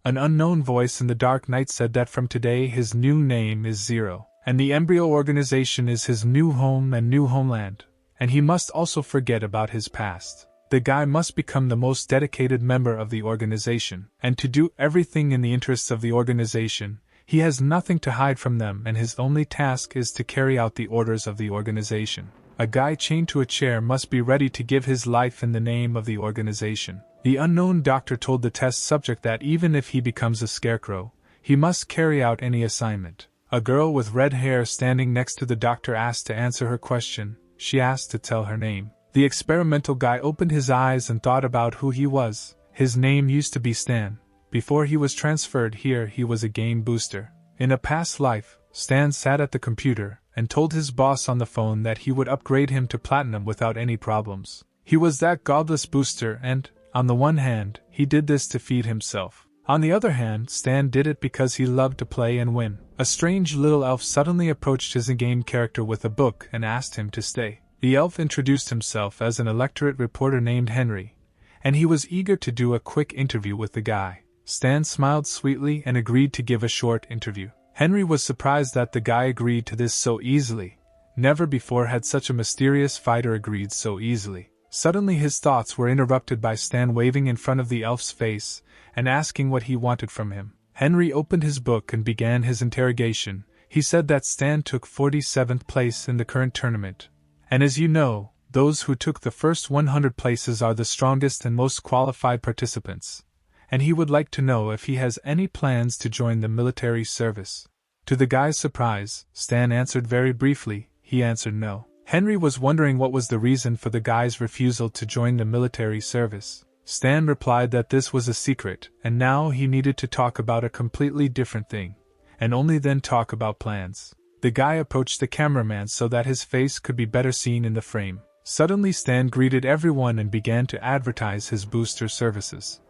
An unknown voice in the dark night said that from today his new name is Zero, and the embryo organization is his new home and new homeland, and he must also forget about his past. The guy must become the most dedicated member of the organization, and to do everything in the interests of the organization. He has nothing to hide from them, and his only task is to carry out the orders of the organization. A guy chained to a chair must be ready to give his life in the name of the organization. The unknown doctor told the test subject that even if he becomes a scarecrow, he must carry out any assignment. A girl with red hair standing next to the doctor asked to answer her question. She asked to tell her name. The experimental guy opened his eyes and thought about who he was. His name used to be Stan. Before he was transferred here, he was a game booster. In a past life, Stan sat at the computer and told his boss on the phone that he would upgrade him to platinum without any problems. He was that godless booster, and, on the one hand, he did this to feed himself. On the other hand, Stan did it because he loved to play and win. A strange little elf suddenly approached his in-game character with a book and asked him to stay. The elf introduced himself as an electorate reporter named Henry, and he was eager to do a quick interview with the guy. Stan smiled sweetly and agreed to give a short interview. Henry was surprised that the guy agreed to this so easily. Never before had such a mysterious fighter agreed so easily. Suddenly his thoughts were interrupted by Stan waving in front of the elf's face and asking what he wanted from him. Henry opened his book and began his interrogation. He said that Stan took 47th place in the current tournament. And as you know, those who took the first 100 places are the strongest and most qualified participants. And he would like to know if he has any plans to join the military service. To the guy's surprise, Stan answered very briefly. He answered no. Henry was wondering what was the reason for the guy's refusal to join the military service. Stan replied that this was a secret, and now he needed to talk about a completely different thing, and only then talk about plans. The guy approached the cameraman so that his face could be better seen in the frame. Suddenly Stan greeted everyone and began to advertise his booster services,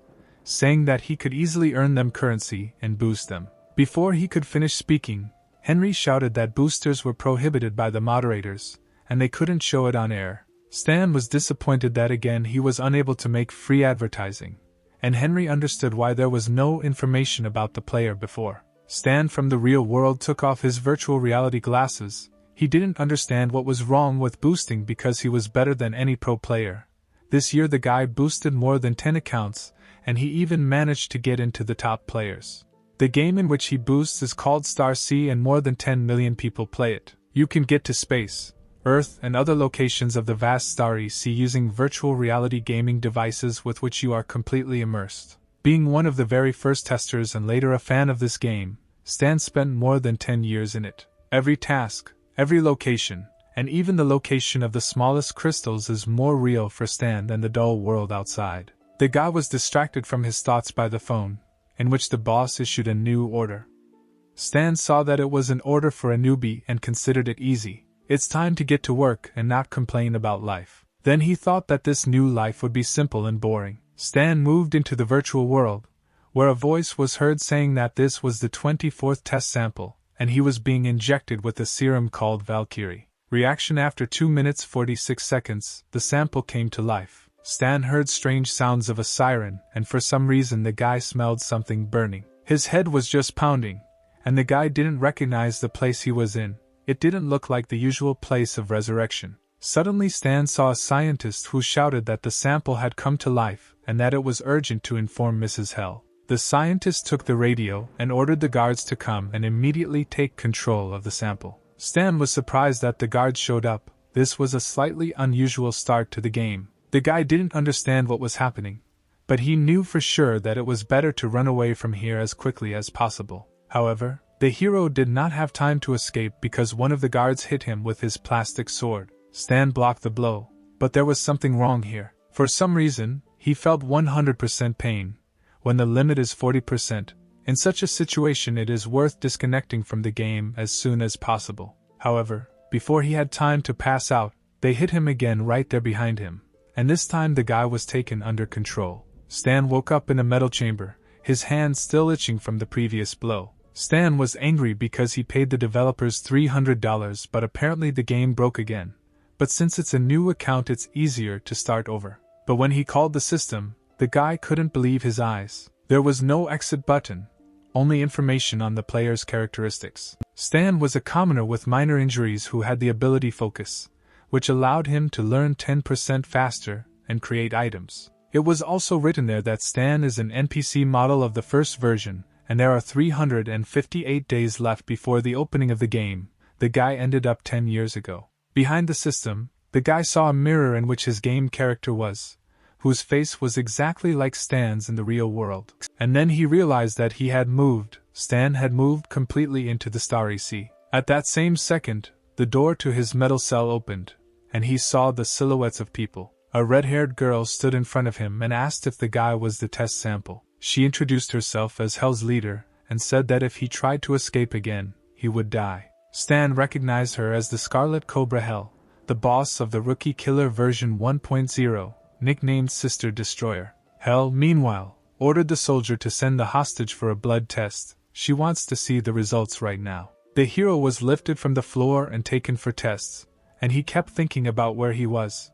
saying that he could easily earn them currency and boost them. Before he could finish speaking, Henry shouted that boosters were prohibited by the moderators, and they couldn't show it on air. Stan was disappointed that again he was unable to make free advertising, and Henry understood why there was no information about the player before. Stan from the real world took off his virtual reality glasses. He didn't understand what was wrong with boosting because he was better than any pro player. This year the guy boosted more than 10 accounts, and he even managed to get into the top players. The game in which he boosts is called Star C, and more than 10 million people play it. You can get to space, Earth, and other locations of the vast Starry Sea using virtual reality gaming devices with which you are completely immersed. Being one of the very first testers and later a fan of this game, Stan spent more than 10 years in it. Every task, every location, and even the location of the smallest crystals is more real for Stan than the dull world outside. The guy was distracted from his thoughts by the phone, in which the boss issued a new order. Stan saw that it was an order for a newbie and considered it easy. It's time to get to work and not complain about life. Then he thought that this new life would be simple and boring. Stan moved into the virtual world, where a voice was heard saying that this was the 24th test sample, and he was being injected with a serum called Valkyrie. Reaction: after 2 minutes 46 seconds, the sample came to life. Stan heard strange sounds of a siren, and for some reason the guy smelled something burning. His head was just pounding, and the guy didn't recognize the place he was in. It didn't look like the usual place of resurrection. Suddenly Stan saw a scientist who shouted that the sample had come to life, and that it was urgent to inform Mrs. Hell. The scientist took the radio and ordered the guards to come and immediately take control of the sample. Stan was surprised that the guards showed up. This was a slightly unusual start to the game. The guy didn't understand what was happening, but he knew for sure that it was better to run away from here as quickly as possible. However, the hero did not have time to escape because one of the guards hit him with his plastic sword. Stan blocked the blow, but there was something wrong here. For some reason, he felt 100% pain, when the limit is 40%. In such a situation it is worth disconnecting from the game as soon as possible. However, before he had time to pass out, they hit him again right there behind him, and this time the guy was taken under control. Stan woke up in a metal chamber, his hand still itching from the previous blow. Stan was angry because he paid the developers $300, but apparently the game broke again. But since it's a new account it's easier to start over. But when he called the system, the guy couldn't believe his eyes. There was no exit button, only information on the player's characteristics. Stan was a commoner with minor injuries who had the ability Focus, which allowed him to learn 10% faster and create items. It was also written there that Stan is an NPC model of the first version, and there are 358 days left before the opening of the game. The guy ended up 10 years ago. Behind the system, the guy saw a mirror in which his game character was, whose face was exactly like Stan's in the real world. And then he realized that he had moved. Stan had moved completely into the starry sea. At that same second, the door to his metal cell opened, and he saw the silhouettes of people. A red-haired girl stood in front of him and asked if the guy was the test sample. She introduced herself as Hell's leader and said that if he tried to escape again, he would die. Stan recognized her as the Scarlet Cobra Hell, the boss of the Rookie Killer version 1.0, nicknamed Sister Destroyer. Hell, meanwhile, ordered the soldier to send the hostage for a blood test. She wants to see the results right now. The hero was lifted from the floor and taken for tests, and he kept thinking about where he was.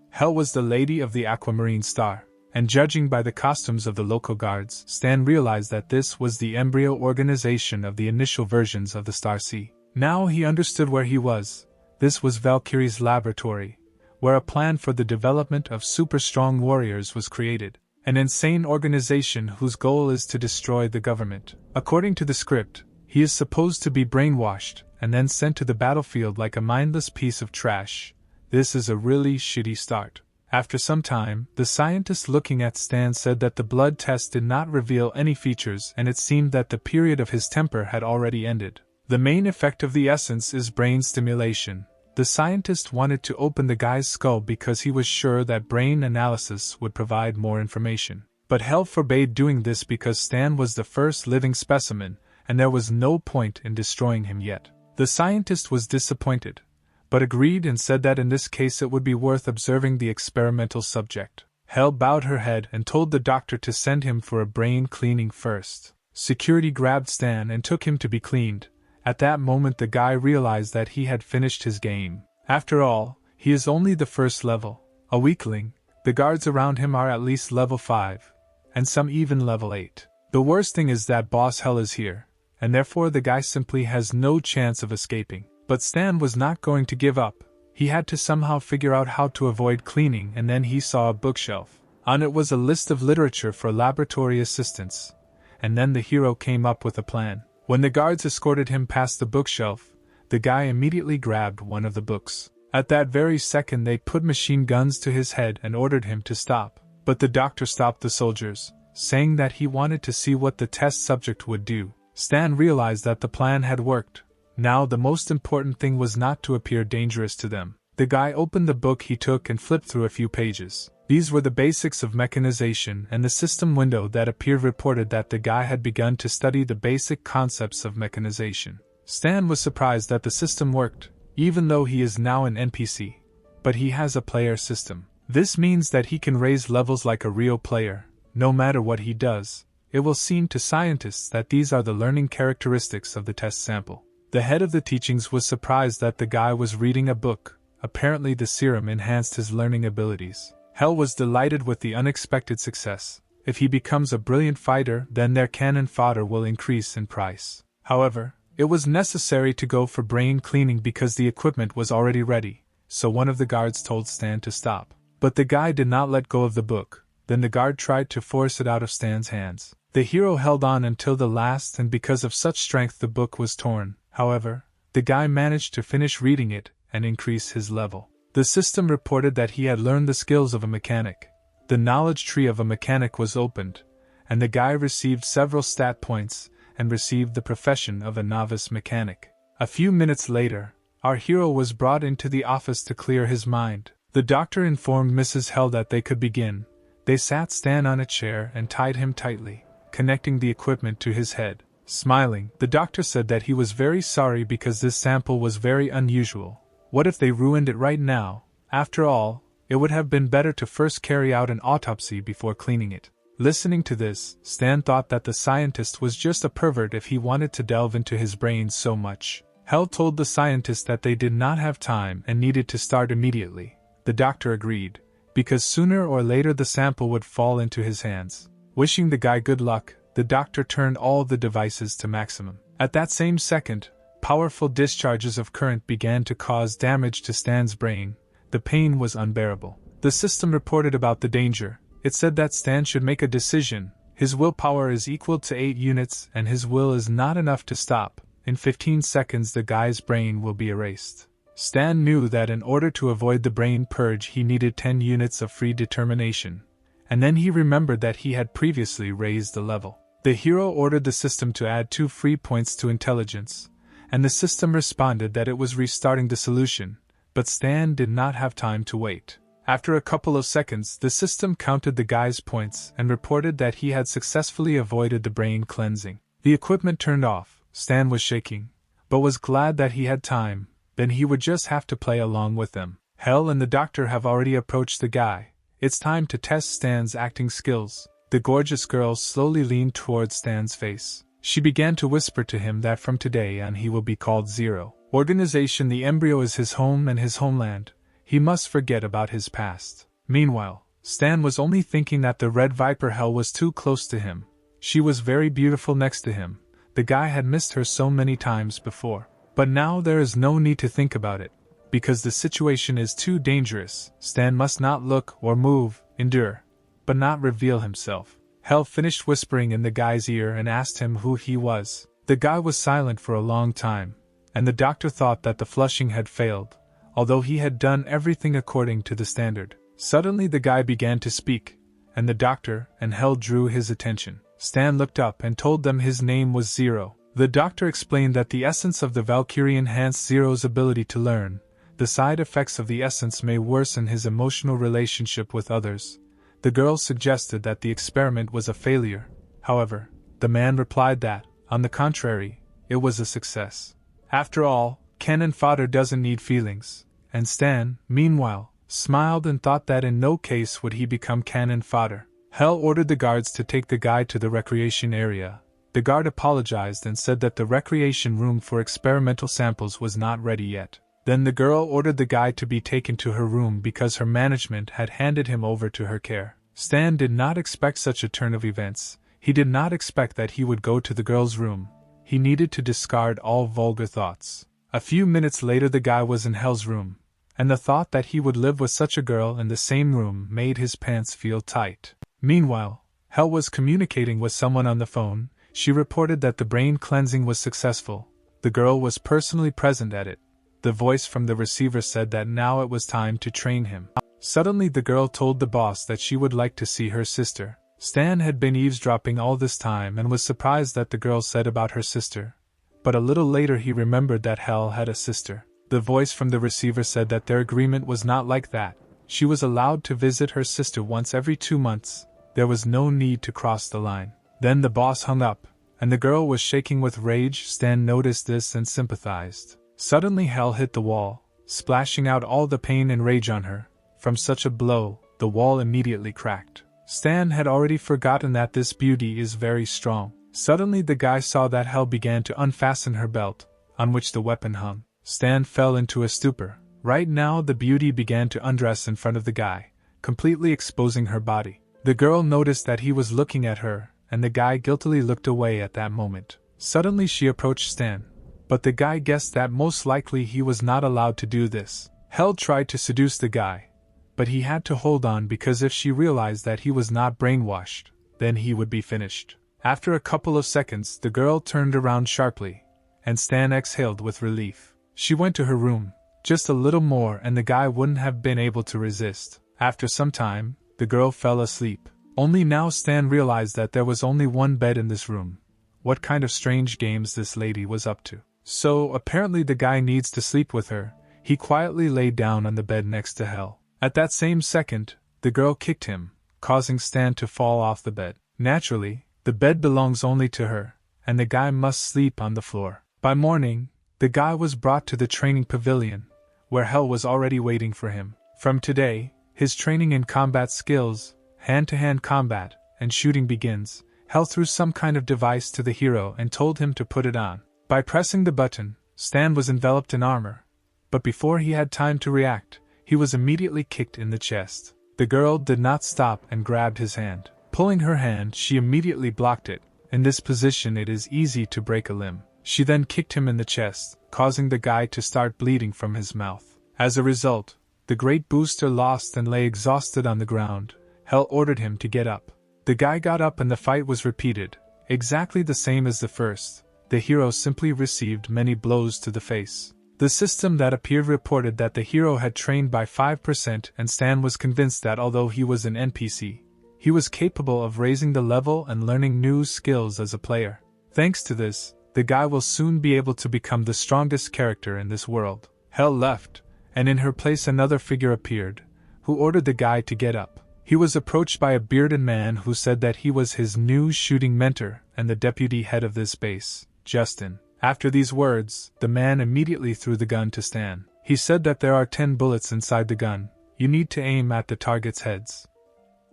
Hell was the lady of the aquamarine star, and judging by the costumes of the local guards, Stan realized that this was the embryo organization of the initial versions of the Star Sea. Now he understood where he was. This was Valkyrie's laboratory, where a plan for the development of super-strong warriors was created. An insane organization whose goal is to destroy the government. According to the script, he is supposed to be brainwashed and then sent to the battlefield like a mindless piece of trash. This is a really shitty start. After some time, the scientist looking at Stan said that the blood test did not reveal any features and it seemed that the period of his temper had already ended. The main effect of the essence is brain stimulation. The scientist wanted to open the guy's skull because he was sure that brain analysis would provide more information. But Hell forbade doing this because Stan was the first living specimen, and there was no point in destroying him yet. The scientist was disappointed, but agreed and said that in this case it would be worth observing the experimental subject. Hell bowed her head and told the doctor to send him for a brain cleaning first. Security grabbed Stan and took him to be cleaned. At that moment the guy realized that he had finished his game. After all, he is only the first level, a weakling. The guards around him are at least level 5, and some even level 8. The worst thing is that Boss Hell is here, and therefore the guy simply has no chance of escaping. But Stan was not going to give up. He had to somehow figure out how to avoid cleaning, and then he saw a bookshelf. On it was a list of literature for laboratory assistants, and then the hero came up with a plan. When the guards escorted him past the bookshelf, the guy immediately grabbed one of the books. At that very second they put machine guns to his head and ordered him to stop. But the doctor stopped the soldiers, saying that he wanted to see what the test subject would do. Stan realized that the plan had worked. Now the most important thing was not to appear dangerous to them. The guy opened the book he took and flipped through a few pages. These were the basics of mechanization, and the system window that appeared reported that the guy had begun to study the basic concepts of mechanization. Stan was surprised that the system worked, even though he is now an NPC. But he has a player system. This means that he can raise levels like a real player, no matter what he does. It will seem to scientists that these are the learning characteristics of the test sample. The head of the teachings was surprised that the guy was reading a book. Apparently the serum enhanced his learning abilities. Hell was delighted with the unexpected success. If he becomes a brilliant fighter, then their cannon fodder will increase in price. However, it was necessary to go for brain cleaning because the equipment was already ready, so one of the guards told Stan to stop. But the guy did not let go of the book. Then the guard tried to force it out of Stan's hands. The hero held on until the last, and because of such strength the book was torn. However, the guy managed to finish reading it and increase his level. The system reported that he had learned the skills of a mechanic. The knowledge tree of a mechanic was opened, and the guy received several stat points and received the profession of a novice mechanic. A few minutes later, our hero was brought into the office to clear his mind. The doctor informed Mrs. Hell that they could begin. They sat Stan on a chair and tied him tightly, connecting the equipment to his head. Smiling, the doctor said that he was very sorry because this sample was very unusual. What if they ruined it right now? After all, it would have been better to first carry out an autopsy before cleaning it. Listening to this, Stan thought that the scientist was just a pervert if he wanted to delve into his brain so much. Hell told the scientist that they did not have time and needed to start immediately. The doctor agreed, because sooner or later the sample would fall into his hands. Wishing the guy good luck, the doctor turned all the devices to maximum. At that same second, powerful discharges of current began to cause damage to Stan's brain. The pain was unbearable. The system reported about the danger. It said that Stan should make a decision. His willpower is equal to 8 units and his will is not enough to stop. In 15 seconds the guy's brain will be erased. Stan knew that in order to avoid the brain purge he needed 10 units of free determination. And then he remembered that he had previously raised the level. The hero ordered the system to add 2 free points to intelligence, and the system responded that it was restarting the solution, but Stan did not have time to wait. After a couple of seconds, the system counted the guy's points and reported that he had successfully avoided the brain cleansing. The equipment turned off. Stan was shaking, but was glad that he had time, then he would just have to play along with them. Hell and the doctor have already approached the guy. It's time to test Stan's acting skills. The gorgeous girl slowly leaned towards Stan's face. She began to whisper to him that from today on he will be called Zero. Organization: the embryo is his home and his homeland. He must forget about his past. Meanwhile, Stan was only thinking that the Red Viper Hell was too close to him. She was very beautiful next to him. The guy had missed her so many times before. But now there is no need to think about it. Because the situation is too dangerous, Stan must not look or move, endure, but not reveal himself. Hell finished whispering in the guy's ear and asked him who he was. The guy was silent for a long time, and the doctor thought that the flushing had failed, although he had done everything according to the standard. Suddenly the guy began to speak, and the doctor and Hell drew his attention. Stan looked up and told them his name was Zero. The doctor explained that the essence of the Valkyrie enhanced Zero's ability to learn. The side effects of the essence may worsen his emotional relationship with others. The girl suggested that the experiment was a failure. However, the man replied that, on the contrary, it was a success. After all, cannon fodder doesn't need feelings. And Stan, meanwhile, smiled and thought that in no case would he become cannon fodder. Hell ordered the guards to take the guy to the recreation area. The guard apologized and said that the recreation room for experimental samples was not ready yet. Then the girl ordered the guy to be taken to her room because her management had handed him over to her care. Stan did not expect such a turn of events. He did not expect that he would go to the girl's room. He needed to discard all vulgar thoughts. A few minutes later the guy was in Hell's room, and the thought that he would live with such a girl in the same room made his pants feel tight. Meanwhile, Hell was communicating with someone on the phone. She reported that the brain cleansing was successful. The girl was personally present at it. The voice from the receiver said that now it was time to train him. Suddenly the girl told the boss that she would like to see her sister. Stan had been eavesdropping all this time and was surprised that the girl said about her sister. But a little later he remembered that Hell had a sister. The voice from the receiver said that their agreement was not like that. She was allowed to visit her sister once every 2 months. There was no need to cross the line. Then the boss hung up, and the girl was shaking with rage. Stan noticed this and sympathized. Suddenly Hell hit the wall, splashing out all the pain and rage on her. From such a blow, the wall immediately cracked. Stan had already forgotten that this beauty is very strong. Suddenly the guy saw that Hell began to unfasten her belt, on which the weapon hung. Stan fell into a stupor. Right now the beauty began to undress in front of the guy, completely exposing her body. The girl noticed that he was looking at her, and the guy guiltily looked away at that moment. Suddenly she approached Stan. But the guy guessed that most likely he was not allowed to do this. Hell tried to seduce the guy, but he had to hold on because if she realized that he was not brainwashed, then he would be finished. After a couple of seconds the girl turned around sharply, and Stan exhaled with relief. She went to her room. Just a little more and the guy wouldn't have been able to resist. After some time, the girl fell asleep. Only now Stan realized that there was only one bed in this room. What kind of strange games this lady was up to. So, apparently the guy needs to sleep with her. He quietly lay down on the bed next to Hell. At that same second, the girl kicked him, causing Stan to fall off the bed. Naturally, the bed belongs only to her, and the guy must sleep on the floor. By morning, the guy was brought to the training pavilion, where Hell was already waiting for him. From today, his training in combat skills, hand-to-hand combat, and shooting begins. Hell threw some kind of device to the hero and told him to put it on. By pressing the button, Stan was enveloped in armor. But before he had time to react, he was immediately kicked in the chest. The girl did not stop and grabbed his hand. Pulling her hand, she immediately blocked it. In this position it is easy to break a limb. She then kicked him in the chest, causing the guy to start bleeding from his mouth. As a result, the great booster lost and lay exhausted on the ground. Hell ordered him to get up. The guy got up and the fight was repeated, exactly the same as the first. The hero simply received many blows to the face. The system that appeared reported that the hero had trained by 5%, and Stan was convinced that although he was an NPC, he was capable of raising the level and learning new skills as a player. Thanks to this, the guy will soon be able to become the strongest character in this world. Hell left, and in her place another figure appeared, who ordered the guy to get up. He was approached by a bearded man who said that he was his new shooting mentor and the deputy head of this base, Justin. After these words, the man immediately threw the gun to Stan. He said that there are 10 bullets inside the gun. You need to aim at the target's heads.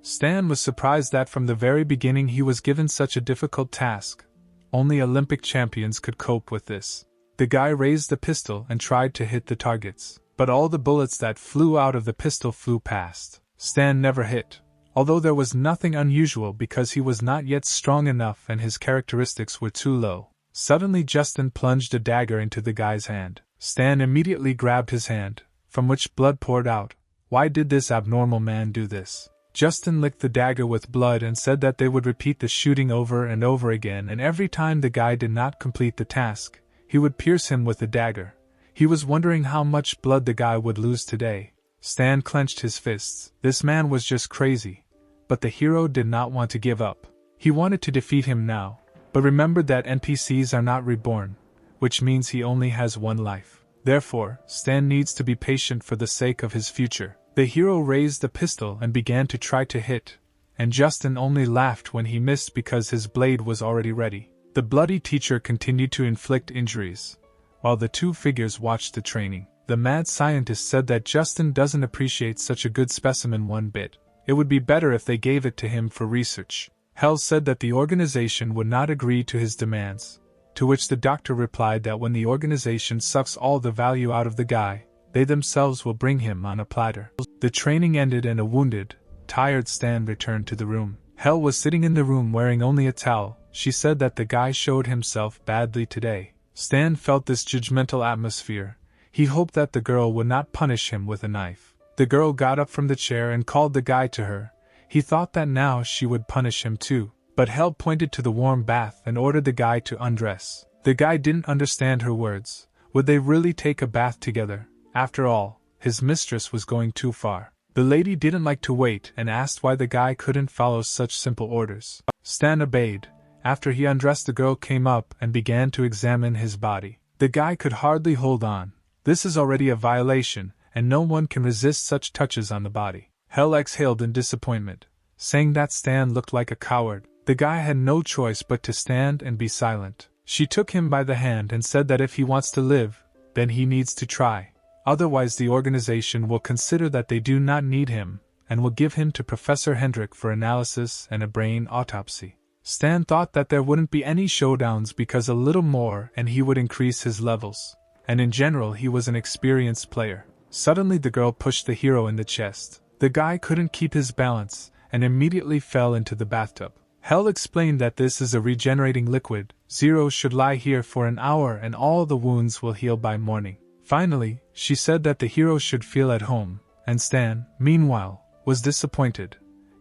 Stan was surprised that from the very beginning he was given such a difficult task. Only Olympic champions could cope with this. The guy raised the pistol and tried to hit the targets, but all the bullets that flew out of the pistol flew past. Stan never hit, although there was nothing unusual because he was not yet strong enough and his characteristics were too low. Suddenly Justin plunged a dagger into the guy's hand. Stan immediately grabbed his hand, from which blood poured out. Why did this abnormal man do this? Justin licked the dagger with blood and said that they would repeat the shooting over and over again, and every time the guy did not complete the task, he would pierce him with the dagger. He was wondering how much blood the guy would lose today. Stan clenched his fists. This man was just crazy. But the hero did not want to give up. He wanted to defeat him now, but remembered that NPCs are not reborn, which means he only has one life. Therefore, Stan needs to be patient for the sake of his future. The hero raised the pistol and began to try to hit, and Justin only laughed when he missed because his blade was already ready. The bloody teacher continued to inflict injuries, while the two figures watched the training. The mad scientist said that Justin doesn't appreciate such a good specimen one bit. It would be better if they gave it to him for research. Hell said that the organization would not agree to his demands, to which the doctor replied that when the organization sucks all the value out of the guy, they themselves will bring him on a platter. The training ended and a wounded, tired Stan returned to the room. Hell was sitting in the room wearing only a towel. She said that the guy showed himself badly today. Stan felt this judgmental atmosphere. He hoped that the girl would not punish him with a knife. The girl got up from the chair and called the guy to her. He thought that now she would punish him too, but Hell pointed to the warm bath and ordered the guy to undress. The guy didn't understand her words. Would they really take a bath together? After all, his mistress was going too far. The lady didn't like to wait and asked why the guy couldn't follow such simple orders. Stan obeyed. After he undressed, the girl came up and began to examine his body. The guy could hardly hold on. This is already a violation, and no one can resist such touches on the body. Hell exhaled in disappointment, saying that Stan looked like a coward. The guy had no choice but to stand and be silent. She took him by the hand and said that if he wants to live, then he needs to try. Otherwise the organization will consider that they do not need him, and will give him to Professor Hendrik for analysis and a brain autopsy. Stan thought that there wouldn't be any showdowns because a little more and he would increase his levels, and in general he was an experienced player. Suddenly the girl pushed the hero in the chest. The guy couldn't keep his balance, and immediately fell into the bathtub. Hell explained that this is a regenerating liquid. Zero should lie here for an hour and all the wounds will heal by morning. Finally, she said that the hero should feel at home, and Stan, meanwhile, was disappointed,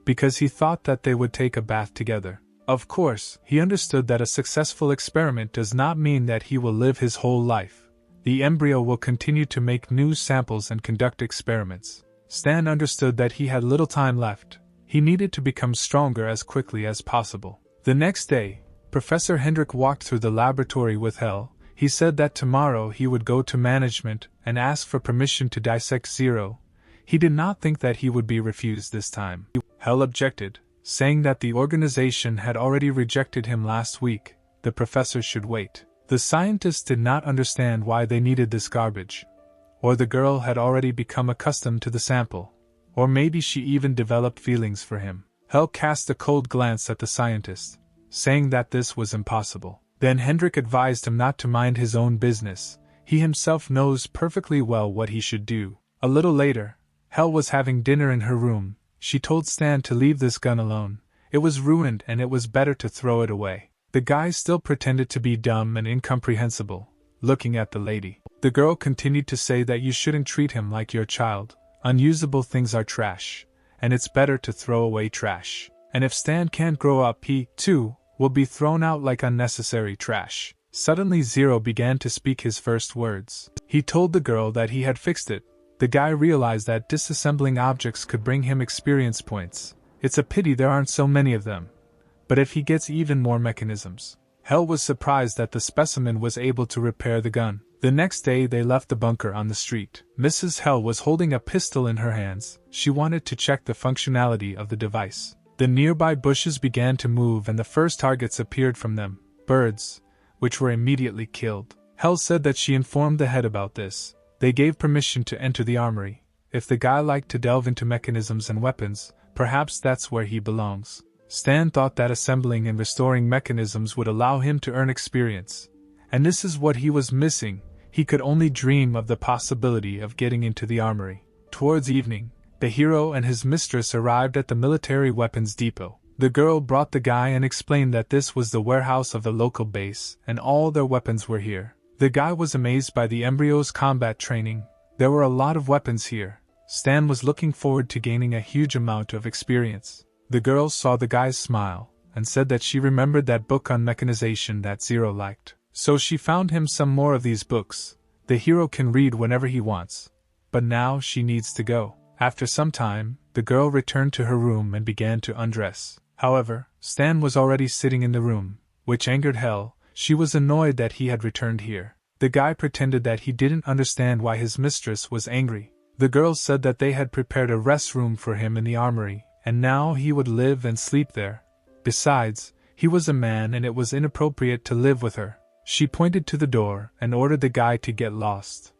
because he thought that they would take a bath together. Of course, he understood that a successful experiment does not mean that he will live his whole life. The embryo will continue to make new samples and conduct experiments. Stan understood that he had little time left. He needed to become stronger as quickly as possible. The next day, Professor Hendrik walked through the laboratory with Hell. He said that tomorrow he would go to management and ask for permission to dissect Zero. He did not think that he would be refused this time. Hell objected, saying that the organization had already rejected him last week. The professor should wait. The scientists did not understand why they needed this garbage. Or the girl had already become accustomed to the sample. Or maybe she even developed feelings for him. Hell cast a cold glance at the scientist, saying that this was impossible. Then Hendrik advised him not to mind his own business. He himself knows perfectly well what he should do. A little later, Hell was having dinner in her room. She told Stan to leave this gun alone. It was ruined and it was better to throw it away. The guy still pretended to be dumb and incomprehensible, looking at the lady. The girl continued to say that you shouldn't treat him like your child. Unusable things are trash, and it's better to throw away trash. And if Stan can't grow up, he, too, will be thrown out like unnecessary trash. Suddenly Zero began to speak his first words. He told the girl that he had fixed it. The guy realized that disassembling objects could bring him experience points. It's a pity there aren't so many of them. But if he gets even more mechanisms. Hell was surprised that the specimen was able to repair the gun. The next day they left the bunker on the street. Mrs. Hell was holding a pistol in her hands. She wanted to check the functionality of the device. The nearby bushes began to move and the first targets appeared from them, birds, which were immediately killed. Hell said that she informed the head about this. They gave permission to enter the armory. If the guy liked to delve into mechanisms and weapons, perhaps that's where he belongs. Stan thought that assembling and restoring mechanisms would allow him to earn experience. And this is what he was missing. He could only dream of the possibility of getting into the armory. Towards evening, the hero and his mistress arrived at the military weapons depot. The girl brought the guy and explained that this was the warehouse of the local base, and all their weapons were here. The guy was amazed by the embryo's combat training. There were a lot of weapons here. Stan was looking forward to gaining a huge amount of experience. The girl saw the guy's smile, and said that she remembered that book on mechanization that Zero liked. So she found him some more of these books. The hero can read whenever he wants. But now she needs to go. After some time, the girl returned to her room and began to undress. However, Stan was already sitting in the room, which angered Hell. She was annoyed that he had returned here. The guy pretended that he didn't understand why his mistress was angry. The girl said that they had prepared a rest room for him in the armory, and now he would live and sleep there. Besides, he was a man and it was inappropriate to live with her. She pointed to the door and ordered the guy to get lost.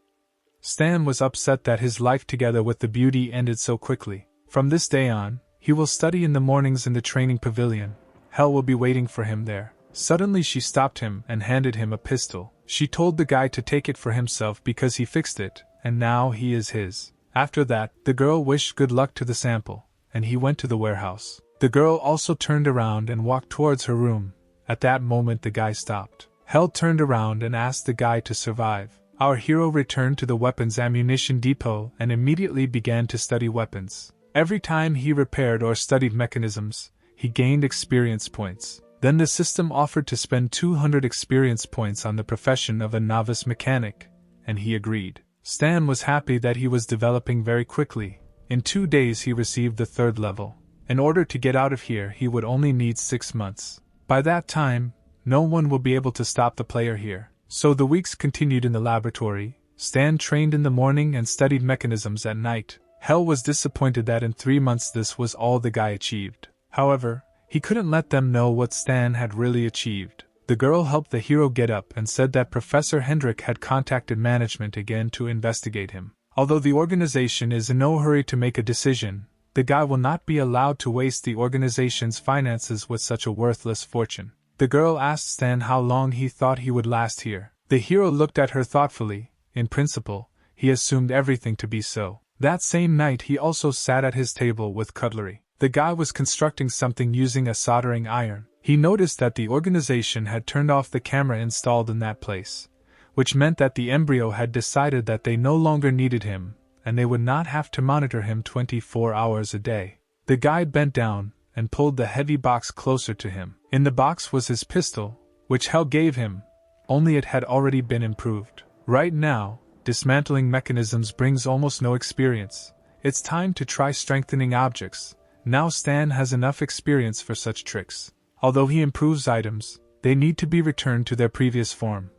Stan was upset that his life together with the beauty ended so quickly. From this day on, he will study in the mornings in the training pavilion. Hell will be waiting for him there. Suddenly she stopped him and handed him a pistol. She told the guy to take it for himself because he fixed it, and now he is his. After that, the girl wished good luck to the sample, and he went to the warehouse. The girl also turned around and walked towards her room. At that moment the guy stopped. Hell turned around and asked the guy to survive. Our hero returned to the weapons ammunition depot and immediately began to study weapons. Every time he repaired or studied mechanisms, he gained experience points. Then the system offered to spend 200 experience points on the profession of a novice mechanic, and he agreed. Stan was happy that he was developing very quickly. In 2 days he received the 3rd level. In order to get out of here he would only need 6 months. By that time, no one will be able to stop the player here. So the weeks continued in the laboratory. Stan trained in the morning and studied mechanisms at night. Hell was disappointed that in 3 months this was all the guy achieved. However, he couldn't let them know what Stan had really achieved. The girl helped the hero get up and said that Professor Hendrik had contacted management again to investigate him. Although the organization is in no hurry to make a decision, the guy will not be allowed to waste the organization's finances with such a worthless fortune. The girl asked Stan how long he thought he would last here. The hero looked at her thoughtfully. In principle, he assumed everything to be so. That same night he also sat at his table with cutlery. The guy was constructing something using a soldering iron. He noticed that the organization had turned off the camera installed in that place, which meant that the embryo had decided that they no longer needed him, and they would not have to monitor him 24 hours a day. The guy bent down and pulled the heavy box closer to him. In the box was his pistol, which Hell gave him, only it had already been improved. Right now, dismantling mechanisms brings almost no experience. It's time to try strengthening objects. Now Stan has enough experience for such tricks. Although he improves items, they need to be returned to their previous form,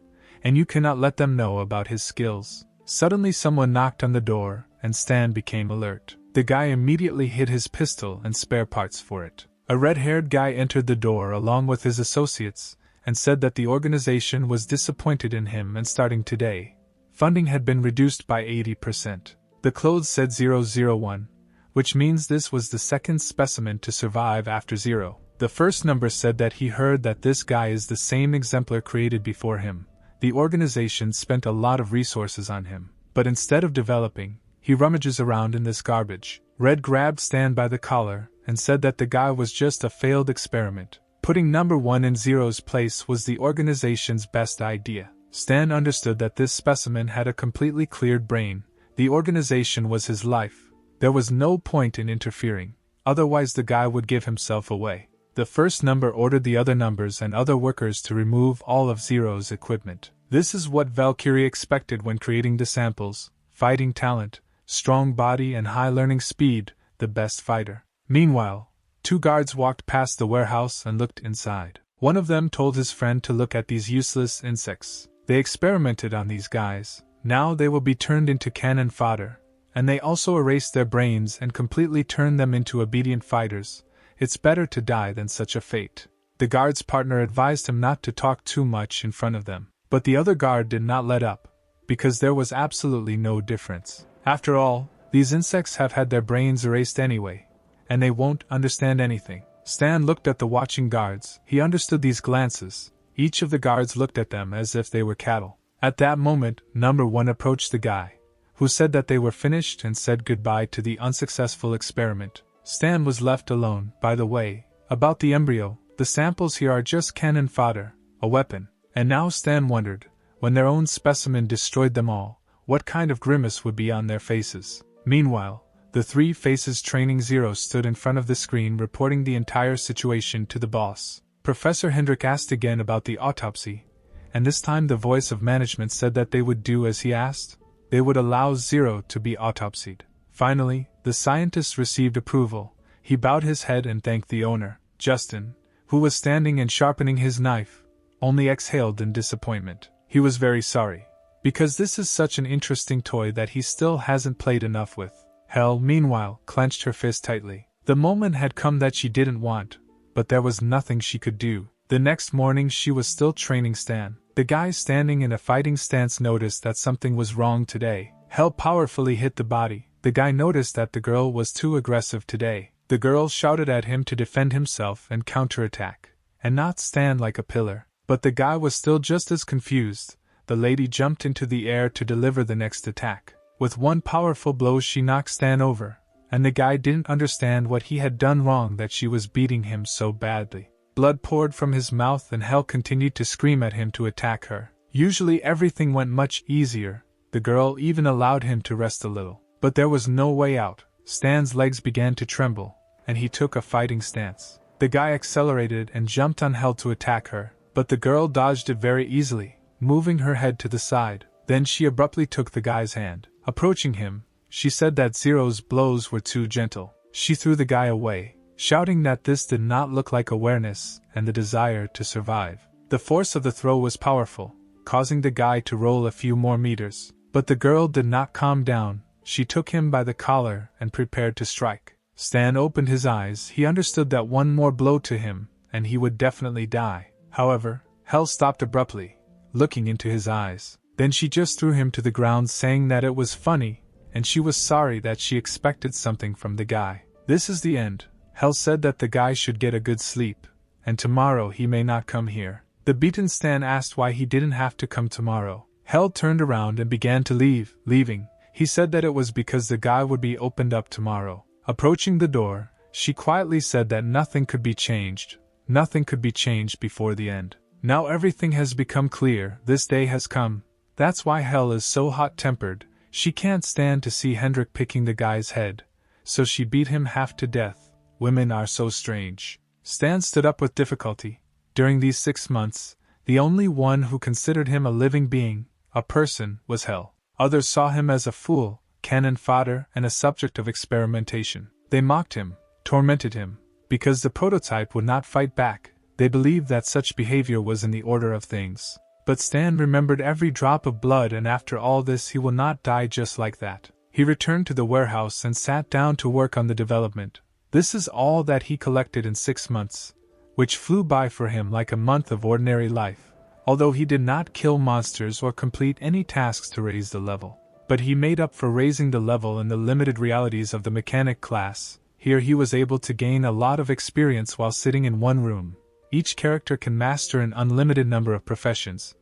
and you cannot let them know about his skills. Suddenly someone knocked on the door, and Stan became alert. The guy immediately hid his pistol and spare parts for it. A red-haired guy entered the door along with his associates, and said that the organization was disappointed in him and starting today, funding had been reduced by 80%. The clothes said 001, which means this was the second specimen to survive after 0. The first number said that he heard that this guy is the same exemplar created before him. The organization spent a lot of resources on him, but instead of developing, he rummages around in this garbage. Red grabbed Stan by the collar and said that the guy was just a failed experiment. Putting number 1 in Zero's place was the organization's best idea. Stan understood that this specimen had a completely cleared brain. The organization was his life. There was no point in interfering, otherwise the guy would give himself away. The first number ordered the other numbers and other workers to remove all of Zero's equipment. This is what Valkyrie expected when creating the samples: fighting talent, strong body and high learning speed, the best fighter. Meanwhile, 2 guards walked past the warehouse and looked inside. One of them told his friend to look at these useless insects. They experimented on these guys. Now they will be turned into cannon fodder. And they also erased their brains and completely turned them into obedient fighters. It's better to die than such a fate. The guard's partner advised him not to talk too much in front of them. But the other guard did not let up, because there was absolutely no difference. After all, these insects have had their brains erased anyway, and they won't understand anything. Stan looked at the watching guards. He understood these glances. Each of the guards looked at them as if they were cattle. At that moment, number 1 approached the guy, who said that they were finished and said goodbye to the unsuccessful experiment. Stan was left alone. By the way, about the embryo, the samples here are just cannon fodder, a weapon. And now Stan wondered, when their own specimen destroyed them all, what kind of grimace would be on their faces. Meanwhile, the 3 faces training Zero stood in front of the screen reporting the entire situation to the boss. Professor Hendrik asked again about the autopsy, and this time the voice of management said that they would do as he asked. They would allow Zero to be autopsied. Finally, the scientist received approval. He bowed his head and thanked the owner. Justin, who was standing and sharpening his knife, only exhaled in disappointment. He was very sorry, because this is such an interesting toy that he still hasn't played enough with. Hel, meanwhile, clenched her fist tightly. The moment had come that she didn't want, but there was nothing she could do. The next morning she was still training Stan. The guy standing in a fighting stance noticed that something was wrong today. Hel powerfully hit the body. The guy noticed that the girl was too aggressive today. The girl shouted at him to defend himself and counterattack, and not stand like a pillar. But the guy was still just as confused. The lady jumped into the air to deliver the next attack. With one powerful blow she knocked Stan over, and the guy didn't understand what he had done wrong that she was beating him so badly. Blood poured from his mouth and Hel continued to scream at him to attack her. Usually everything went much easier. The girl even allowed him to rest a little. But there was no way out. Stan's legs began to tremble, and he took a fighting stance. The guy accelerated and jumped on Hel to attack her, but the girl dodged it very easily, moving her head to the side. Then she abruptly took the guy's hand. Approaching him, she said that Zero's blows were too gentle. She threw the guy away, shouting that this did not look like awareness and the desire to survive. The force of the throw was powerful, causing the guy to roll a few more meters. But the girl did not calm down. She took him by the collar and prepared to strike. Stan opened his eyes. He understood that one more blow to him, and he would definitely die. However, Hel stopped abruptly, looking into his eyes. Then she just threw him to the ground, saying that it was funny, and she was sorry that she expected something from the guy. This is the end. Hel said that the guy should get a good sleep, and tomorrow he may not come here. The beaten Stan asked why he didn't have to come tomorrow. Hel turned around and began to leave. Leaving, he said that it was because the guy would be opened up tomorrow. Approaching the door, she quietly said that nothing could be changed. Nothing could be changed before the end. Now everything has become clear. This day has come. That's why Hel is so hot-tempered. She can't stand to see Hendrik picking the guy's head, so she beat him half to death. Women are so strange. Stan stood up with difficulty. During these 6 months, the only one who considered him a living being, a person, was Hel. Others saw him as a fool, cannon fodder, and a subject of experimentation. They mocked him, tormented him, because the prototype would not fight back. They believed that such behavior was in the order of things. But Stan remembered every drop of blood, and after all this he will not die just like that. He returned to the warehouse and sat down to work on the development. This is all that he collected in 6 months, which flew by for him like a month of ordinary life. Although he did not kill monsters or complete any tasks to raise the level. But he made up for raising the level in the limited realities of the mechanic class. Here he was able to gain a lot of experience while sitting in one room. Each character can master an unlimited number of professions,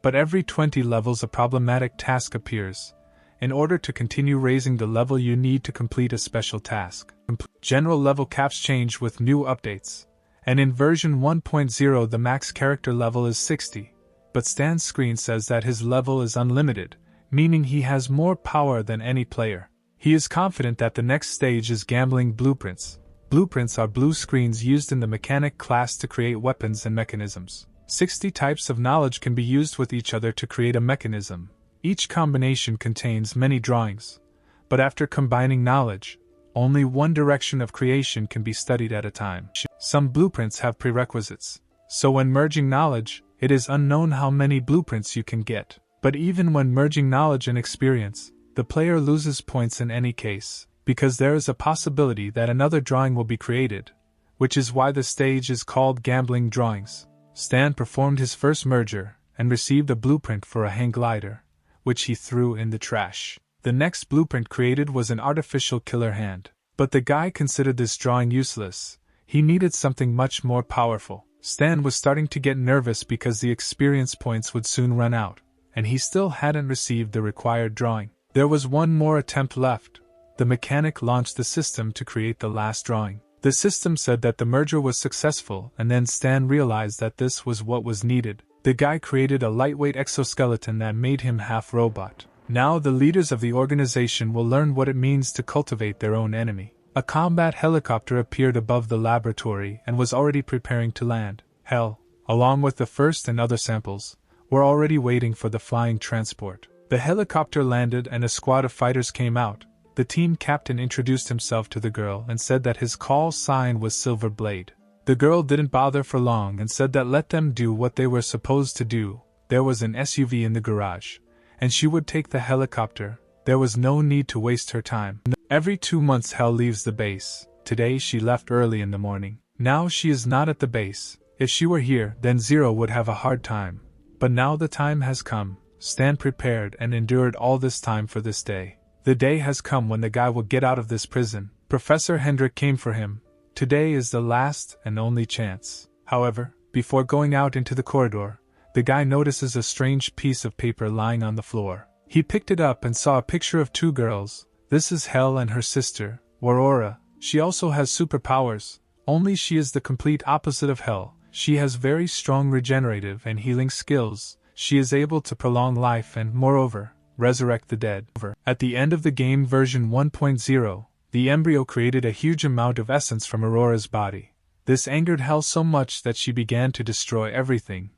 but every 20 levels a problematic task appears, In order to continue raising the level, you need to complete a special task. General level caps change with new updates, and in version 1.0 the max character level is 60, but Stan's screen says that his level is unlimited, meaning he has more power than any player. He is confident that the next stage is gambling blueprints. Blueprints are blue screens used in the mechanic class to create weapons and mechanisms. 60 types of knowledge can be used with each other to create a mechanism. Each combination contains many drawings, but after combining knowledge, only one direction of creation can be studied at a time. Some blueprints have prerequisites, so when merging knowledge, it is unknown how many blueprints you can get. But even when merging knowledge and experience, the player loses points in any case, because there is a possibility that another drawing will be created, which is why the stage is called Gambling Drawings. Stan performed his first merger and received a blueprint for a hang glider, which he threw in the trash. The next blueprint created was an artificial killer hand, but the guy considered this drawing useless. He needed something much more powerful. Stan was starting to get nervous because the experience points would soon run out, and he still hadn't received the required drawing. There was one more attempt left. The mechanic launched the system to create the last drawing. The system said that the merger was successful, and then Stan realized that this was what was needed. The guy created a lightweight exoskeleton that made him half robot. Now the leaders of the organization will learn what it means to cultivate their own enemy. A combat helicopter appeared above the laboratory and was already preparing to land. Hell, along with the first and other samples, were already waiting for the flying transport. The helicopter landed and a squad of fighters came out. The team captain introduced himself to the girl and said that his call sign was Silver Blade. The girl didn't bother for long and said that let them do what they were supposed to do. There was an SUV in the garage, and she would take the helicopter. There was no need to waste her time. Every 2 months Hell leaves the base. Today she left early in the morning. Now she is not at the base. If she were here, then Zero would have a hard time. But now the time has come. Stan prepared and endured all this time for this day. The day has come when the guy will get out of this prison. Professor Hendrik came for him. Today is the last and only chance. However, before going out into the corridor, the guy notices a strange piece of paper lying on the floor. He picked it up and saw a picture of 2 girls. This is Hell and her sister, Aurora. She also has superpowers, only she is the complete opposite of Hell. She has very strong regenerative and healing skills. She is able to prolong life and, moreover, resurrect the dead. At the end of the game version 1.0, the embryo created a huge amount of essence from Aurora's body. This angered Hell so much that she began to destroy everything.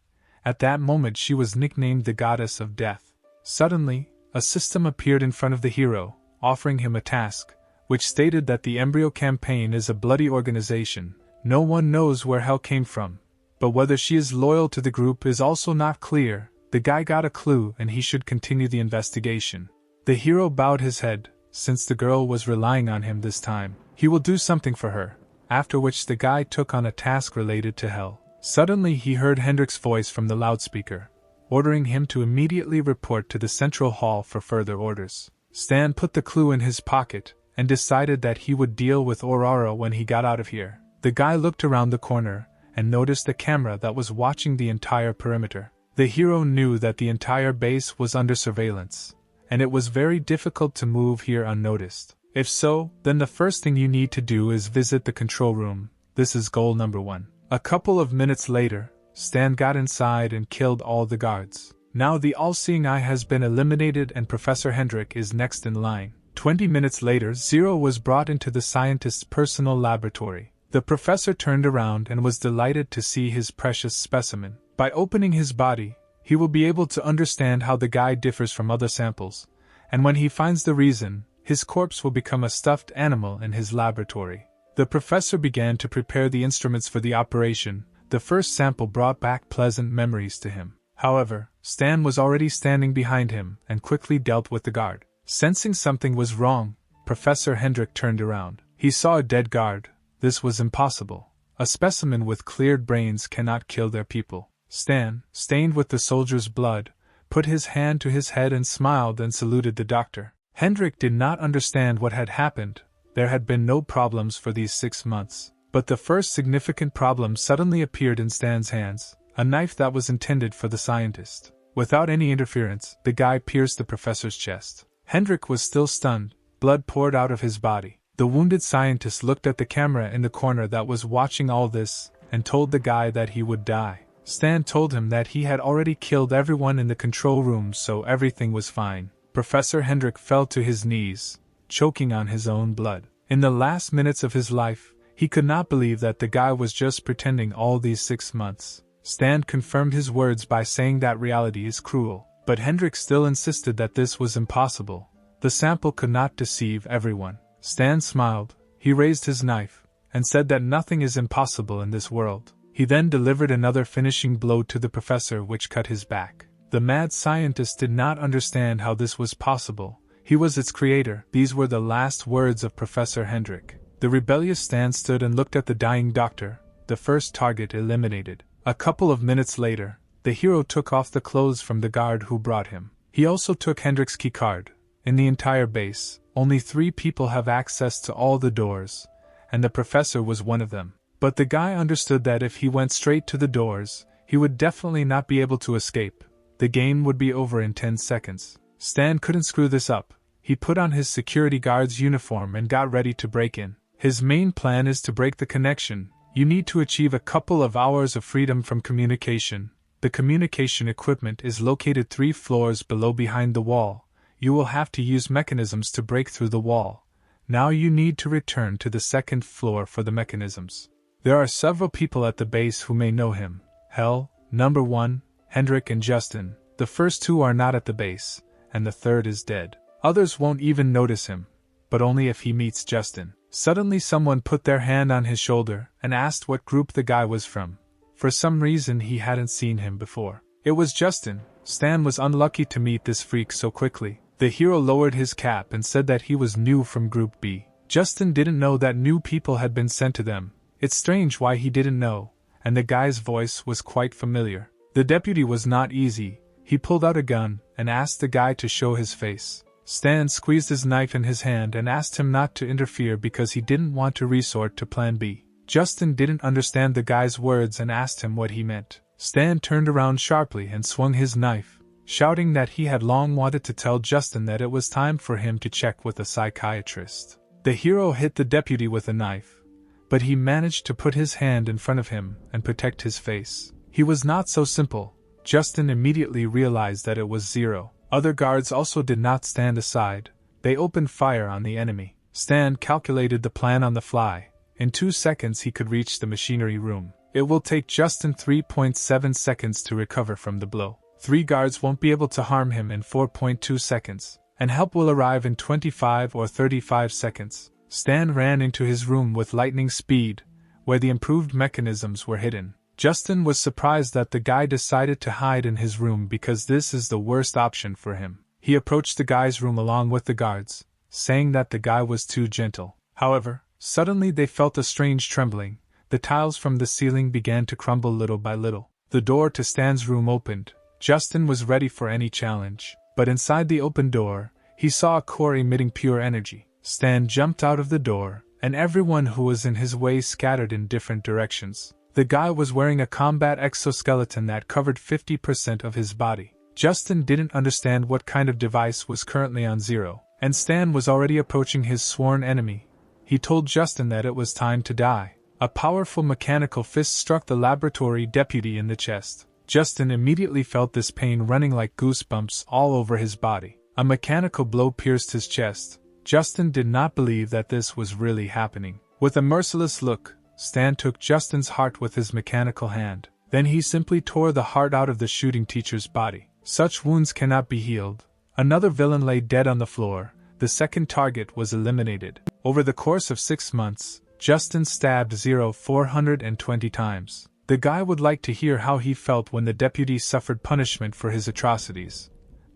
At that moment she was nicknamed the Goddess of Death. Suddenly, a system appeared in front of the hero, offering him a task, which stated that the embryo campaign is a bloody organization. No one knows where Hell came from, but whether she is loyal to the group is also not clear. The guy got a clue and he should continue the investigation. The hero bowed his head, since the girl was relying on him this time. He will do something for her, after which the guy took on a task related to Hell. Suddenly he heard Hendrik's voice from the loudspeaker, ordering him to immediately report to the central hall for further orders. Stan put the clue in his pocket, and decided that he would deal with Aurora when he got out of here. The guy looked around the corner, and noticed a camera that was watching the entire perimeter. The hero knew that the entire base was under surveillance, and it was very difficult to move here unnoticed. If so, then the first thing you need to do is visit the control room. This is goal number 1. A couple of minutes later, Stan got inside and killed all the guards. Now the all-seeing eye has been eliminated and Professor Hendrik is next in line. 20 minutes later, Zero was brought into the scientist's personal laboratory. The professor turned around and was delighted to see his precious specimen. By opening his body, he will be able to understand how the guy differs from other samples, and when he finds the reason, his corpse will become a stuffed animal in his laboratory. The professor began to prepare the instruments for the operation. The first sample brought back pleasant memories to him. However, Stan was already standing behind him and quickly dealt with the guard. Sensing something was wrong, Professor Hendrik turned around. He saw a dead guard. This was impossible. A specimen with cleared brains cannot kill their people. Stan, stained with the soldier's blood, put his hand to his head and smiled and saluted the doctor. Hendrik did not understand what had happened. There had been no problems for these 6 months. But the first significant problem suddenly appeared in Stan's hands, a knife that was intended for the scientist. Without any interference, the guy pierced the professor's chest. Hendrik was still stunned, blood poured out of his body. The wounded scientist looked at the camera in the corner that was watching all this, and told the guy that he would die. Stan told him that he had already killed everyone in the control room, so everything was fine. Professor Hendrik fell to his knees, choking on his own blood. In the last minutes of his life, he could not believe that the guy was just pretending all these 6 months. Stan confirmed his words by saying that reality is cruel, but Hendrik still insisted that this was impossible. The sample could not deceive everyone. Stan smiled, he raised his knife, and said that nothing is impossible in this world. He then delivered another finishing blow to the professor which cut his back. The mad scientist did not understand how this was possible. He was its creator. These were the last words of Professor Hendrik. The rebellious Stan stood and looked at the dying doctor, the first target eliminated. A couple of minutes later, the hero took off the clothes from the guard who brought him. He also took Hendrik's keycard. In the entire base, only 3 people have access to all the doors, and the professor was one of them. But the guy understood that if he went straight to the doors, he would definitely not be able to escape. The game would be over in 10 seconds. Stan couldn't screw this up. He put on his security guard's uniform and got ready to break in. His main plan is to break the connection. You need to achieve a couple of hours of freedom from communication. The communication equipment is located 3 floors below behind the wall. You will have to use mechanisms to break through the wall. Now you need to return to the 2nd floor for the mechanisms. There are several people at the base who may know him. Hell, number 1, Hendrik and Justin. The first 2 are not at the base, and the 3rd is dead. Others won't even notice him, but only if he meets Justin. Suddenly someone put their hand on his shoulder and asked what group the guy was from. For some reason he hadn't seen him before. It was Justin. Stan was unlucky to meet this freak so quickly. The hero lowered his cap and said that he was new from Group B. Justin didn't know that new people had been sent to them. It's strange why he didn't know, and the guy's voice was quite familiar. The deputy was not easy. He pulled out a gun and asked the guy to show his face. Stan squeezed his knife in his hand and asked him not to interfere because he didn't want to resort to Plan B. Justin didn't understand the guy's words and asked him what he meant. Stan turned around sharply and swung his knife, shouting that he had long wanted to tell Justin that it was time for him to check with a psychiatrist. The hero hit the deputy with a knife, but he managed to put his hand in front of him and protect his face. He was not so simple. Justin immediately realized that it was Zero. Other guards also did not stand aside. They opened fire on the enemy. Stan calculated the plan on the fly. In 2 seconds he could reach the machinery room. It will take Justin 3.7 seconds to recover from the blow. 3 guards won't be able to harm him in 4.2 seconds, and help will arrive in 25 or 35 seconds. Stan ran into his room with lightning speed, where the improved mechanisms were hidden. Justin was surprised that the guy decided to hide in his room because this is the worst option for him. He approached the guy's room along with the guards, saying that the guy was too gentle. However, suddenly they felt a strange trembling. The tiles from the ceiling began to crumble little by little. The door to Stan's room opened. Justin was ready for any challenge, but inside the open door, he saw a core emitting pure energy. Stan jumped out of the door, and everyone who was in his way scattered in different directions. The guy was wearing a combat exoskeleton that covered 50% of his body. Justin didn't understand what kind of device was currently on Zero, and Stan was already approaching his sworn enemy. He told Justin that it was time to die. A powerful mechanical fist struck the laboratory deputy in the chest. Justin immediately felt this pain running like goosebumps all over his body. A mechanical blow pierced his chest. Justin did not believe that this was really happening. With a merciless look, Stan took Justin's heart with his mechanical hand. Then he simply tore the heart out of the shooting teacher's body. Such wounds cannot be healed. Another villain lay dead on the floor. The second target was eliminated. Over the course of 6 months, Justin stabbed Zero 420 times. The guy would like to hear how he felt when the deputy suffered punishment for his atrocities.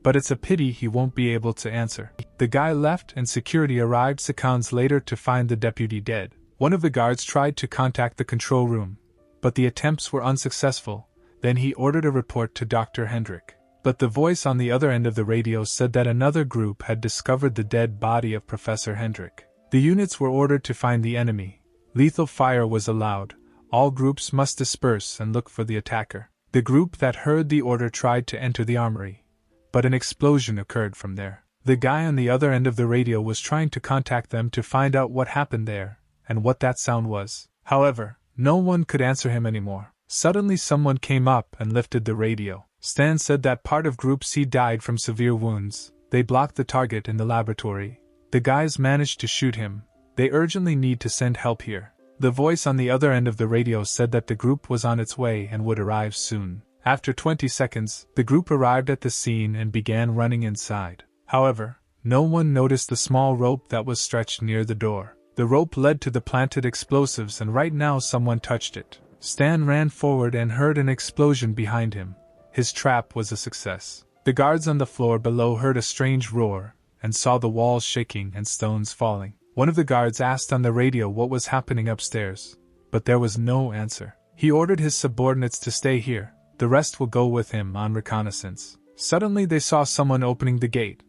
But it's a pity he won't be able to answer. The guy left and security arrived seconds later to find the deputy dead. One of the guards tried to contact the control room, but the attempts were unsuccessful. Then he ordered a report to Dr. Hendrik. But the voice on the other end of the radio said that another group had discovered the dead body of Professor Hendrik. The units were ordered to find the enemy. Lethal fire was allowed. All groups must disperse and look for the attacker. The group that heard the order tried to enter the armory, but an explosion occurred from there. The guy on the other end of the radio was trying to contact them to find out what happened there, and what that sound was. However, no one could answer him anymore. Suddenly someone came up and lifted the radio. Stan said that part of Group C died from severe wounds. They blocked the target in the laboratory. The guys managed to shoot him. They urgently need to send help here. The voice on the other end of the radio said that the group was on its way and would arrive soon. After 20 seconds, the group arrived at the scene and began running inside. However, no one noticed the small rope that was stretched near the door. The rope led to the planted explosives, and right now someone touched it. Stan ran forward and heard an explosion behind him. His trap was a success. The guards on the floor below heard a strange roar, and saw the walls shaking and stones falling. One of the guards asked on the radio what was happening upstairs, but there was no answer. He ordered his subordinates to stay here. The rest will go with him on reconnaissance. Suddenly they saw someone opening the gate,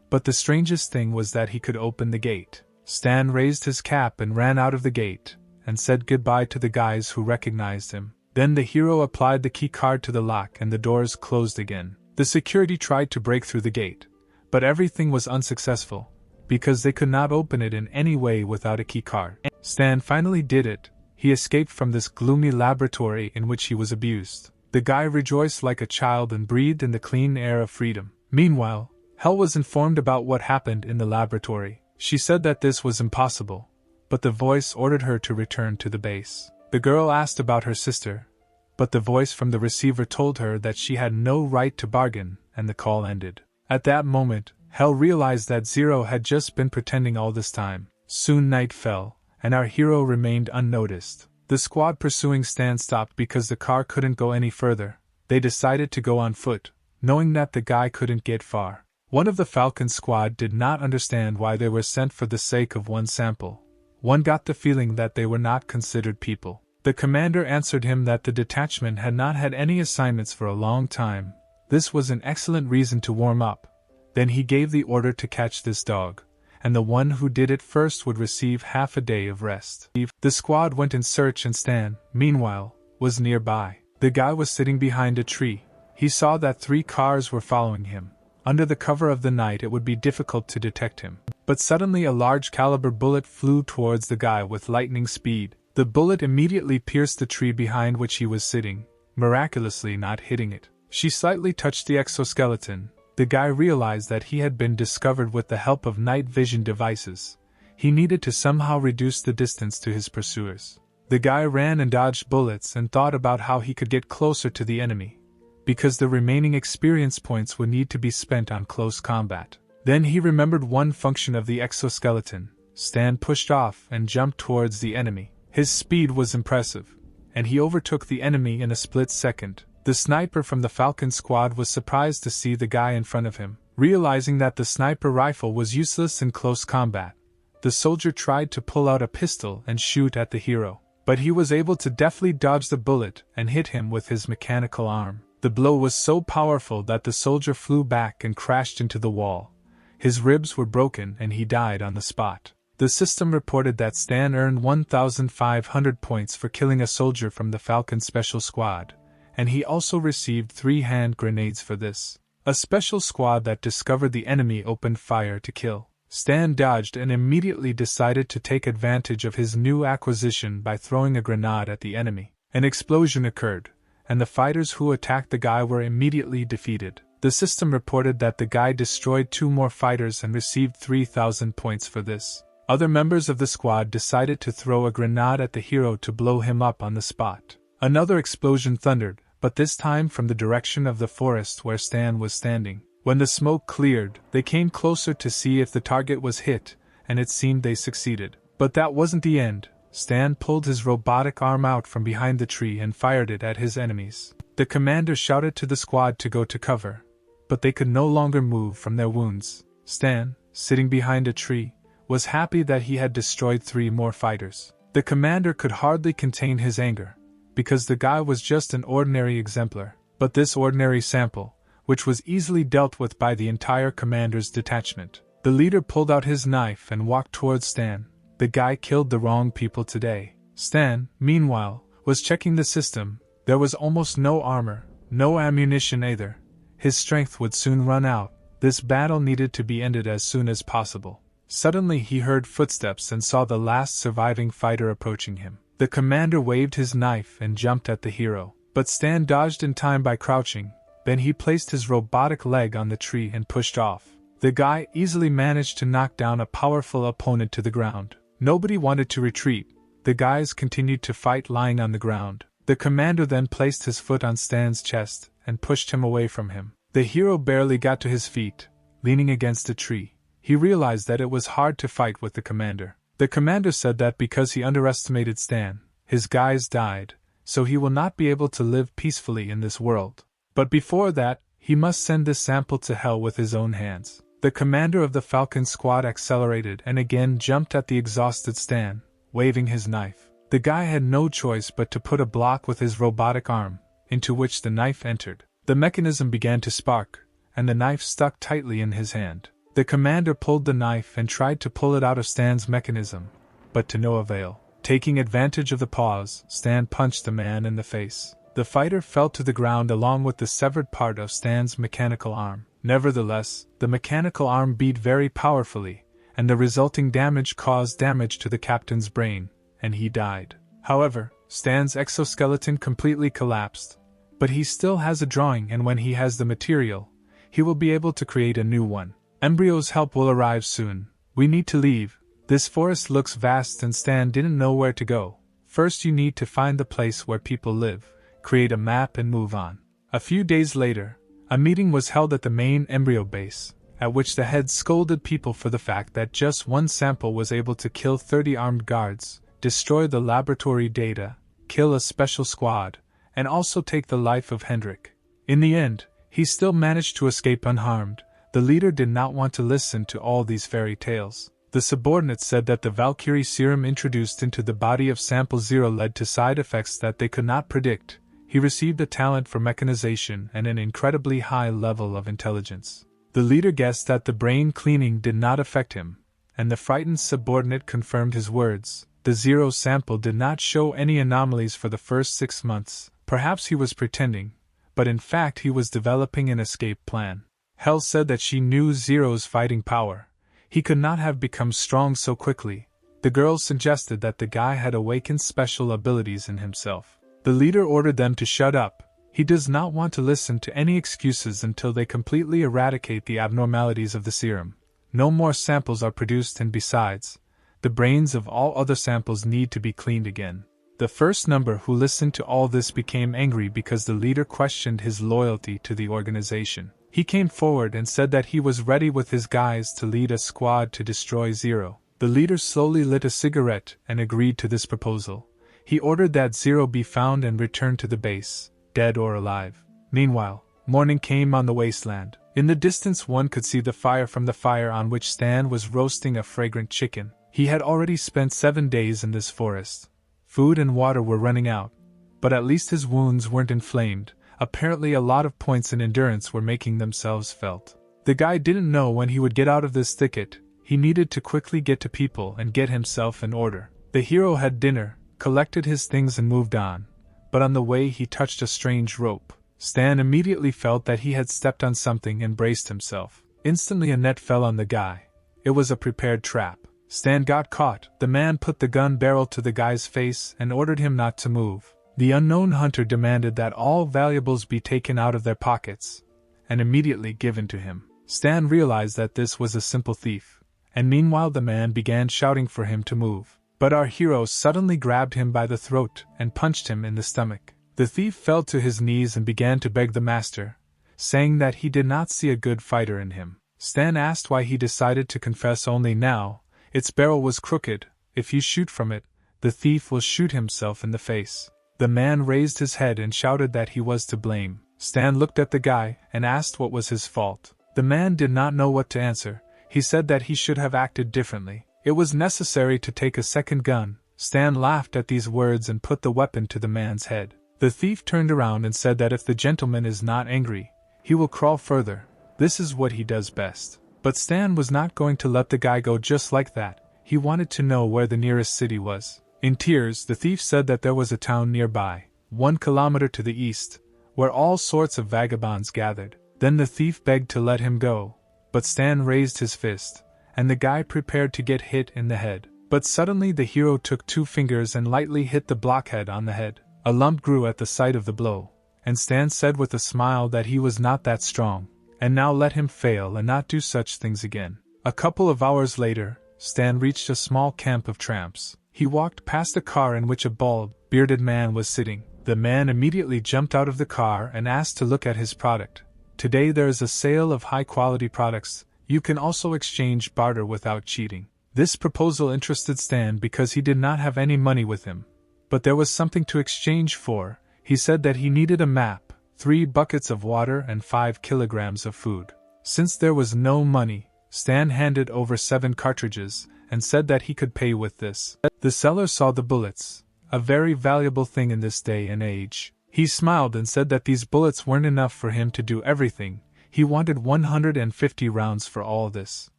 but the strangest thing was that he could open the gate. Stan raised his cap and ran out of the gate, and said goodbye to the guys who recognized him. Then the hero applied the key card to the lock and the doors closed again. The security tried to break through the gate, but everything was unsuccessful, because they could not open it in any way without a key card. Stan finally did it. He escaped from this gloomy laboratory in which he was abused. The guy rejoiced like a child and breathed in the clean air of freedom. Meanwhile, Hel was informed about what happened in the laboratory. She said that this was impossible, but the voice ordered her to return to the base. The girl asked about her sister, but the voice from the receiver told her that she had no right to bargain, and the call ended. At that moment, Hel realized that Zero had just been pretending all this time. Soon night fell, and our hero remained unnoticed. The squad pursuing Stan stopped because the car couldn't go any further. They decided to go on foot, knowing that the guy couldn't get far. One of the Falcon squad did not understand why they were sent for the sake of one sample. One got the feeling that they were not considered people. The commander answered him that the detachment had not had any assignments for a long time. This was an excellent reason to warm up. Then he gave the order to catch this dog, and the one who did it first would receive half a day of rest. The squad went in search, and Stan, meanwhile, was nearby. The guy was sitting behind a tree. He saw that 3 cars were following him. Under the cover of the night it would be difficult to detect him. But suddenly a large caliber bullet flew towards the guy with lightning speed. The bullet immediately pierced the tree behind which he was sitting, miraculously not hitting it. She slightly touched the exoskeleton. The guy realized that he had been discovered with the help of night vision devices. He needed to somehow reduce the distance to his pursuers. The guy ran and dodged bullets and thought about how he could get closer to the enemy, because the remaining experience points would need to be spent on close combat. Then he remembered one function of the exoskeleton. Stan pushed off and jumped towards the enemy. His speed was impressive, and he overtook the enemy in a split second. The sniper from the Falcon squad was surprised to see the guy in front of him. Realizing that the sniper rifle was useless in close combat, the soldier tried to pull out a pistol and shoot at the hero, but he was able to deftly dodge the bullet and hit him with his mechanical arm. The blow was so powerful that the soldier flew back and crashed into the wall. His ribs were broken and he died on the spot. The system reported that Stan earned 1,500 points for killing a soldier from the Falcon Special Squad, and he also received 3 hand grenades for this. A special squad that discovered the enemy opened fire to kill. Stan dodged and immediately decided to take advantage of his new acquisition by throwing a grenade at the enemy. An explosion occurred, and the fighters who attacked the guy were immediately defeated. The system reported that the guy destroyed 2 more fighters and received 3,000 points for this. Other members of the squad decided to throw a grenade at the hero to blow him up on the spot. Another explosion thundered, but this time from the direction of the forest where Stan was standing. When the smoke cleared, they came closer to see if the target was hit, and it seemed they succeeded. But that wasn't the end. Stan pulled his robotic arm out from behind the tree and fired it at his enemies. The commander shouted to the squad to go to cover, but they could no longer move from their wounds. Stan, sitting behind a tree, was happy that he had destroyed 3 more fighters. The commander could hardly contain his anger, because the guy was just an ordinary exemplar. But this ordinary sample, which was easily dealt with by the entire commander's detachment. The leader pulled out his knife and walked towards Stan. The guy killed the wrong people today. Stan, meanwhile, was checking the system. There was almost no armor, no ammunition either. His strength would soon run out. This battle needed to be ended as soon as possible. Suddenly he heard footsteps and saw the last surviving fighter approaching him. The commander waved his knife and jumped at the hero, but Stan dodged in time by crouching. Then he placed his robotic leg on the tree and pushed off. The guy easily managed to knock down a powerful opponent to the ground. Nobody wanted to retreat. The guys continued to fight lying on the ground. The commander then placed his foot on Stan's chest and pushed him away from him. The hero barely got to his feet, leaning against a tree. He realized that it was hard to fight with the commander. The commander said that because he underestimated Stan, his guys died, so he will not be able to live peacefully in this world. But before that, he must send this sample to hell with his own hands. The commander of the Falcon squad accelerated and again jumped at the exhausted Stan, waving his knife. The guy had no choice but to put a block with his robotic arm, into which the knife entered. The mechanism began to spark, and the knife stuck tightly in his hand. The commander pulled the knife and tried to pull it out of Stan's mechanism, but to no avail. Taking advantage of the pause, Stan punched the man in the face. The fighter fell to the ground along with the severed part of Stan's mechanical arm. Nevertheless, the mechanical arm beat very powerfully, and the resulting damage caused damage to the captain's brain, and he died. However, Stan's exoskeleton completely collapsed, but he still has a drawing, and when he has the material, he will be able to create a new one. Embryo's help will arrive soon. We need to leave. This forest looks vast and Stan didn't know where to go. First you need to find the place where people live, create a map and move on. A few days later, a meeting was held at the main embryo base, at which the head scolded people for the fact that just one sample was able to kill 30 armed guards, destroy the laboratory data, kill a special squad, and also take the life of Hendrik. In the end, he still managed to escape unharmed. The leader did not want to listen to all these fairy tales. The subordinates said that the Valkyrie serum introduced into the body of Sample Zero led to side effects that they could not predict. He received a talent for mechanization and an incredibly high level of intelligence. The leader guessed that the brain cleaning did not affect him, and the frightened subordinate confirmed his words. The Zero sample did not show any anomalies for the first 6 months. Perhaps he was pretending, but in fact he was developing an escape plan. Hell said that she knew Zero's fighting power. He could not have become strong so quickly. The girls suggested that the guy had awakened special abilities in himself. The leader ordered them to shut up. He does not want to listen to any excuses until they completely eradicate the abnormalities of the serum. No more samples are produced, and besides, the brains of all other samples need to be cleaned again. The first number who listened to all this became angry because the leader questioned his loyalty to the organization. He came forward and said that he was ready with his guys to lead a squad to destroy Zero. The leader slowly lit a cigarette and agreed to this proposal. He ordered that Zero be found and returned to the base, dead or alive. Meanwhile, morning came on the wasteland. In the distance one could see the fire from the fire on which Stan was roasting a fragrant chicken. He had already spent 7 days in this forest. Food and water were running out, but at least his wounds weren't inflamed. Apparently a lot of points in endurance were making themselves felt. The guy didn't know when he would get out of this thicket. He needed to quickly get to people and get himself in order. The hero had dinner, collected his things and moved on, but on the way he touched a strange rope. Stan immediately felt that he had stepped on something and braced himself. Instantly a net fell on the guy. It was a prepared trap. Stan got caught. The man put the gun barrel to the guy's face and ordered him not to move. The unknown hunter demanded that all valuables be taken out of their pockets and immediately given to him. Stan realized that this was a simple thief, and meanwhile the man began shouting for him to move. But our hero suddenly grabbed him by the throat and punched him in the stomach. The thief fell to his knees and began to beg the master, saying that he did not see a good fighter in him. Stan asked why he decided to confess only now. Its barrel was crooked. If you shoot from it, the thief will shoot himself in the face. The man raised his head and shouted that he was to blame. Stan looked at the guy and asked what was his fault. The man did not know what to answer. He said that he should have acted differently. It was necessary to take a second gun. Stan laughed at these words and put the weapon to the man's head. The thief turned around and said that if the gentleman is not angry, he will crawl further. This is what he does best. But Stan was not going to let the guy go just like that. He wanted to know where the nearest city was. In tears, the thief said that there was a town nearby, 1 kilometer to the east, where all sorts of vagabonds gathered. Then the thief begged to let him go. but Stan raised his fist, and the guy prepared to get hit in the head. But suddenly the hero took 2 fingers and lightly hit the blockhead on the head. A lump grew at the sight of the blow, and Stan said with a smile that he was not that strong, and now let him fail and not do such things again. A couple of hours later, Stan reached a small camp of tramps. He walked past a car in which a bald, bearded man was sitting. The man immediately jumped out of the car and asked to look at his product. Today there is a sale of high-quality products. You can also exchange barter without cheating. This proposal interested Stan because he did not have any money with him. But there was something to exchange for. He said that he needed a map, 3 buckets of water and 5 kilograms of food. Since there was no money, Stan handed over 7 cartridges, and said that he could pay with this. The seller saw the bullets, a very valuable thing in this day and age. He smiled and said that these bullets weren't enough for him to do everything. He wanted 150 rounds for all this.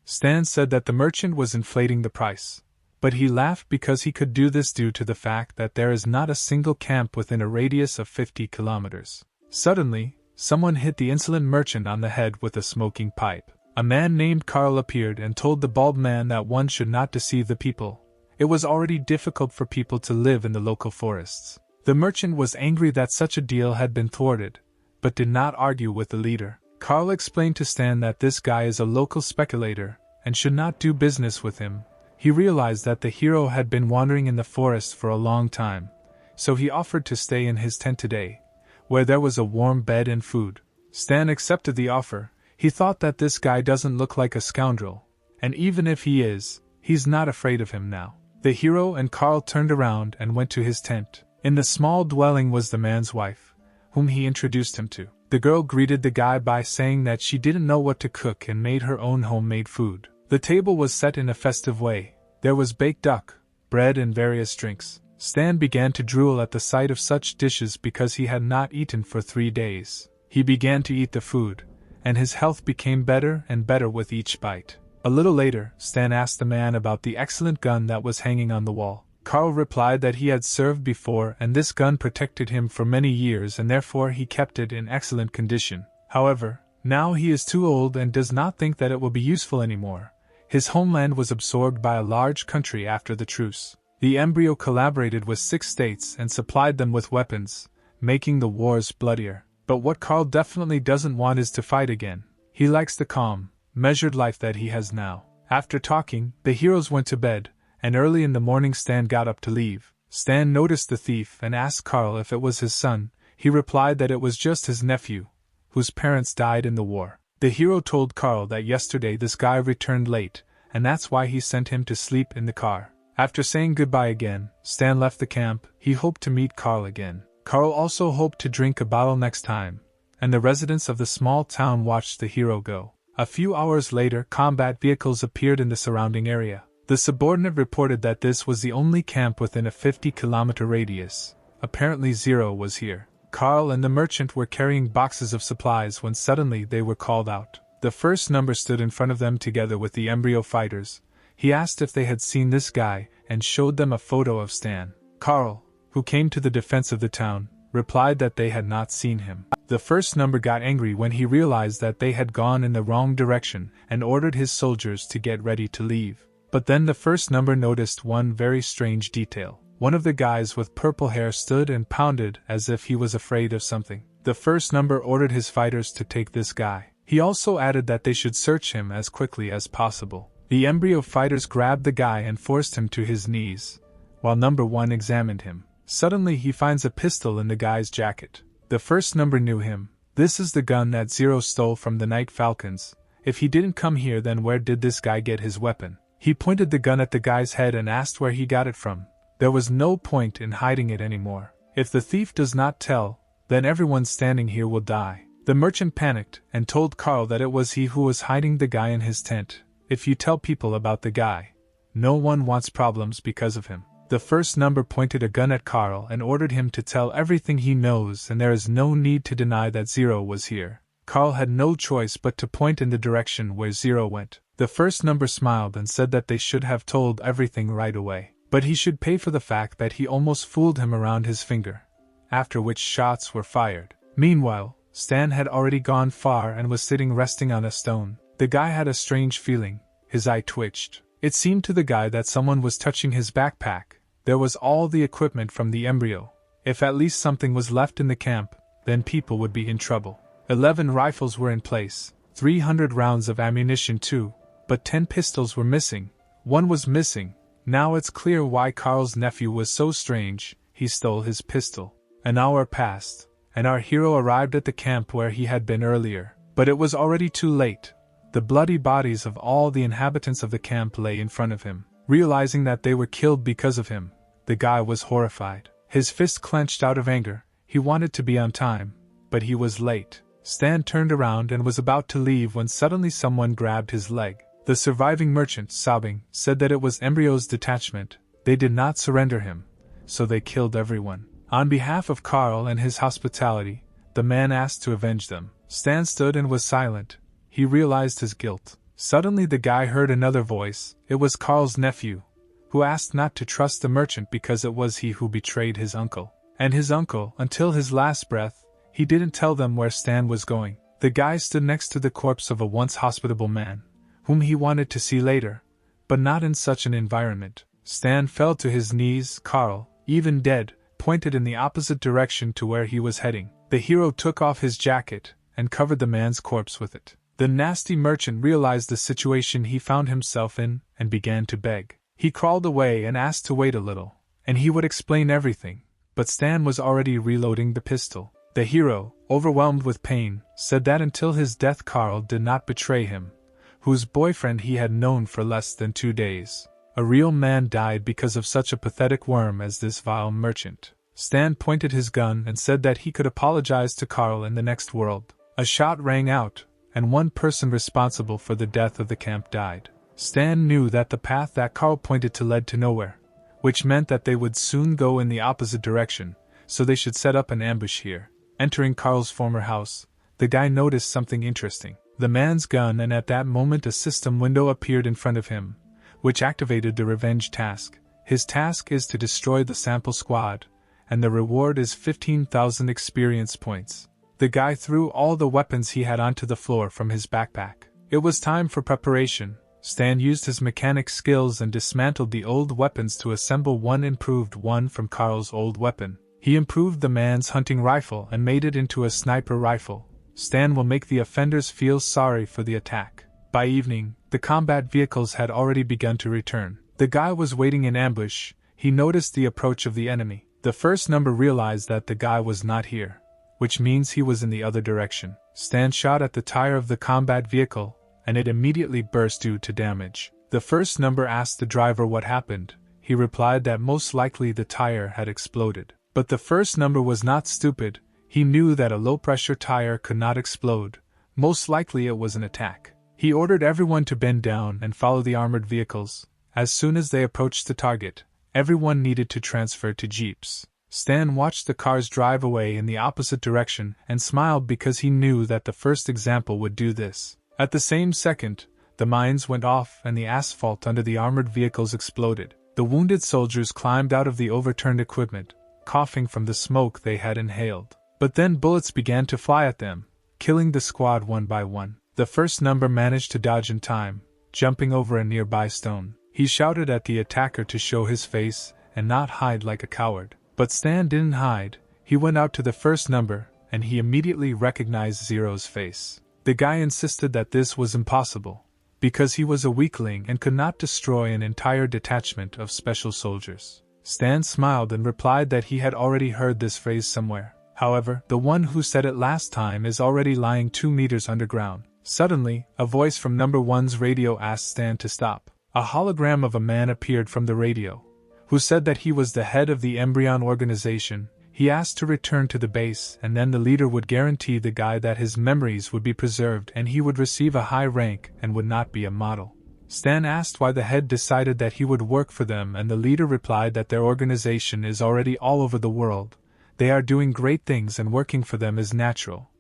Stan said that the merchant was inflating the price, but he laughed because he could do this due to the fact that there is not a single camp within a radius of 50 kilometers. Suddenly, someone hit the insolent merchant on the head with a smoking pipe. A man named Carl appeared and told the bald man that one should not deceive the people. It was already difficult for people to live in the local forests. The merchant was angry that such a deal had been thwarted, but did not argue with the leader. Carl explained to Stan that this guy is a local speculator, and should not do business with him. He realized that the hero had been wandering in the forest for a long time, so he offered to stay in his tent today, where there was a warm bed and food. Stan accepted the offer. He thought that this guy doesn't look like a scoundrel, and even if he is, he's not afraid of him now. The hero and Carl turned around and went to his tent. In the small dwelling was the man's wife, whom he introduced him to. The girl greeted the guy by saying that she didn't know what to cook and made her own homemade food. The table was set in a festive way. There was baked duck, bread and various drinks. Stan began to drool at the sight of such dishes because he had not eaten for 3 days. He began to eat the food, and his health became better and better with each bite. A little later, Stan asked the man about the excellent gun that was hanging on the wall. Carl replied that he had served before and this gun protected him for many years and therefore he kept it in excellent condition. However, now he is too old and does not think that it will be useful anymore. His homeland was absorbed by a large country after the truce. The embryo collaborated with 6 states and supplied them with weapons, making the wars bloodier. But what Carl definitely doesn't want is to fight again. He likes the calm, measured life that he has now. After talking, the heroes went to bed, and early in the morning Stan got up to leave. Stan noticed the thief and asked Carl if it was his son. He replied that it was just his nephew, whose parents died in the war. The hero told Carl that yesterday this guy returned late, and that's why he sent him to sleep in the car. After saying goodbye again, Stan left the camp. He hoped to meet Carl again. Carl also hoped to drink a bottle next time, and the residents of the small town watched the hero go. A few hours later, combat vehicles appeared in the surrounding area. The subordinate reported that this was the only camp within a 50-kilometer radius. Apparently Zero was here. Carl and the merchant were carrying boxes of supplies when suddenly they were called out. The first number stood in front of them together with the embryo fighters. He asked if they had seen this guy and showed them a photo of Stan. Carl, who came to the defense of the town, replied that they had not seen him. The first number got angry when he realized that they had gone in the wrong direction and ordered his soldiers to get ready to leave. But then the first number noticed one very strange detail. One of the guys with purple hair stood and pounded as if he was afraid of something. The first number ordered his fighters to take this guy. He also added that they should search him as quickly as possible. The embryo fighters grabbed the guy and forced him to his knees, while number 1 examined him. Suddenly he finds a pistol in the guy's jacket. The first number knew him. This is the gun that Zero stole from the Night Falcons. If he didn't come here, then where did this guy get his weapon? He pointed the gun at the guy's head and asked where he got it from. There was no point in hiding it anymore. If the thief does not tell, then everyone standing here will die. The merchant panicked and told Carl that it was he who was hiding the guy in his tent. If you tell people about the guy, no one wants problems because of him. The first number pointed a gun at Carl and ordered him to tell everything he knows, and there is no need to deny that Zero was here. Carl had no choice but to point in the direction where Zero went. The first number smiled and said that they should have told everything right away, but he should pay for the fact that he almost fooled him around his finger, after which shots were fired. Meanwhile, Stan had already gone far and was sitting resting on a stone. The guy had a strange feeling. His eye twitched. It seemed to the guy that someone was touching his backpack. There was all the equipment from the embryo. If at least something was left in the camp, then people would be in trouble. 11 rifles were in place, 300 rounds of ammunition too, but 10 pistols were missing. One was missing. Now it's clear why Carl's nephew was so strange. He stole his pistol. An hour passed, and our hero arrived at the camp where he had been earlier. But it was already too late. The bloody bodies of all the inhabitants of the camp lay in front of him. Realizing that they were killed because of him, the guy was horrified. His fist clenched out of anger. He wanted to be on time, but he was late. Stan turned around and was about to leave when suddenly someone grabbed his leg. The surviving merchant, sobbing, said that it was Embryo's detachment. They did not surrender him, so they killed everyone. On behalf of Carl and his hospitality, the man asked to avenge them. Stan stood and was silent. He realized his guilt. Suddenly the guy heard another voice. It was Carl's nephew, who asked not to trust the merchant because it was he who betrayed his uncle. And his uncle, until his last breath, he didn't tell them where Stan was going. The guy stood next to the corpse of a once hospitable man, whom he wanted to see later, but not in such an environment. Stan fell to his knees. Carl, even dead, pointed in the opposite direction to where he was heading. The hero took off his jacket and covered the man's corpse with it. The nasty merchant realized the situation he found himself in and began to beg. He crawled away and asked to wait a little, and he would explain everything, but Stan was already reloading the pistol. The hero, overwhelmed with pain, said that until his death Carl did not betray him, whose boyfriend he had known for less than 2 days. A real man died because of such a pathetic worm as this vile merchant. Stan pointed his gun and said that he could apologize to Carl in the next world. A shot rang out, and one person responsible for the death of the camp died. Stan knew that the path that Carl pointed to led to nowhere, which meant that they would soon go in the opposite direction, so they should set up an ambush here. Entering Carl's former house, the guy noticed something interesting. The man's gun, and at that moment a system window appeared in front of him, which activated the revenge task. His task is to destroy the sample squad, and the reward is 15,000 experience points. The guy threw all the weapons he had onto the floor from his backpack. It was time for preparation. Stan used his mechanic skills and dismantled the old weapons to assemble one improved one from Carl's old weapon. He improved the man's hunting rifle and made it into a sniper rifle. Stan will make the offenders feel sorry for the attack. By evening, the combat vehicles had already begun to return. The guy was waiting in ambush. He noticed the approach of the enemy. The first number realized that the guy was not here, which means he was in the other direction. Stan shot at the tire of the combat vehicle, and it immediately burst due to damage. The first number asked the driver what happened. He replied that most likely the tire had exploded. But the first number was not stupid. He knew that a low-pressure tire could not explode. Most likely it was an attack. He ordered everyone to bend down and follow the armored vehicles. As soon as they approached the target, everyone needed to transfer to jeeps. Stan watched the cars drive away in the opposite direction and smiled because he knew that the first example would do this. At the same second, the mines went off and the asphalt under the armored vehicles exploded. The wounded soldiers climbed out of the overturned equipment, coughing from the smoke they had inhaled. But then bullets began to fly at them, killing the squad one by one. The first number managed to dodge in time, jumping over a nearby stone. He shouted at the attacker to show his face and not hide like a coward. But Stan didn't hide. He went out to the first number, and he immediately recognized Zero's face. The guy insisted that this was impossible, because he was a weakling and could not destroy an entire detachment of special soldiers. Stan smiled and replied that he had already heard this phrase somewhere. However, the one who said it last time is already lying 2 meters underground. Suddenly, a voice from number 1's radio asked Stan to stop. A hologram of a man appeared from the radio, who said that he was the head of the Embryon organization. He asked to return to the base, and then the leader would guarantee the guy that his memories would be preserved and he would receive a high rank and would not be a model. Stan asked why the head decided that he would work for them, and the leader replied that their organization is already all over the world. They are doing great things and working for them is natural.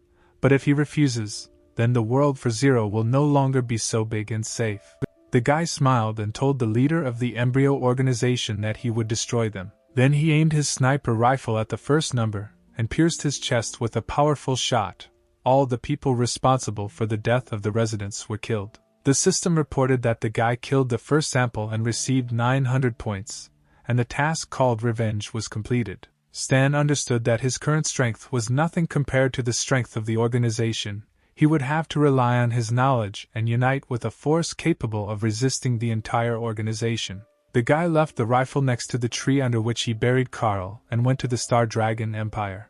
But if he refuses, then the world for Zero will no longer be so big and safe. The guy smiled and told the leader of the embryo organization that he would destroy them. Then he aimed his sniper rifle at the first number and pierced his chest with a powerful shot. all the people responsible for the death of the residents were killed. The system reported that the guy killed the first sample and received 900 points, and the task called revenge was completed. Stan understood that his current strength was nothing compared to the strength of the organization. He would have to rely on his knowledge and unite with a force capable of resisting the entire organization. The guy left the rifle next to the tree under which he buried Carl and went to the Star Dragon Empire.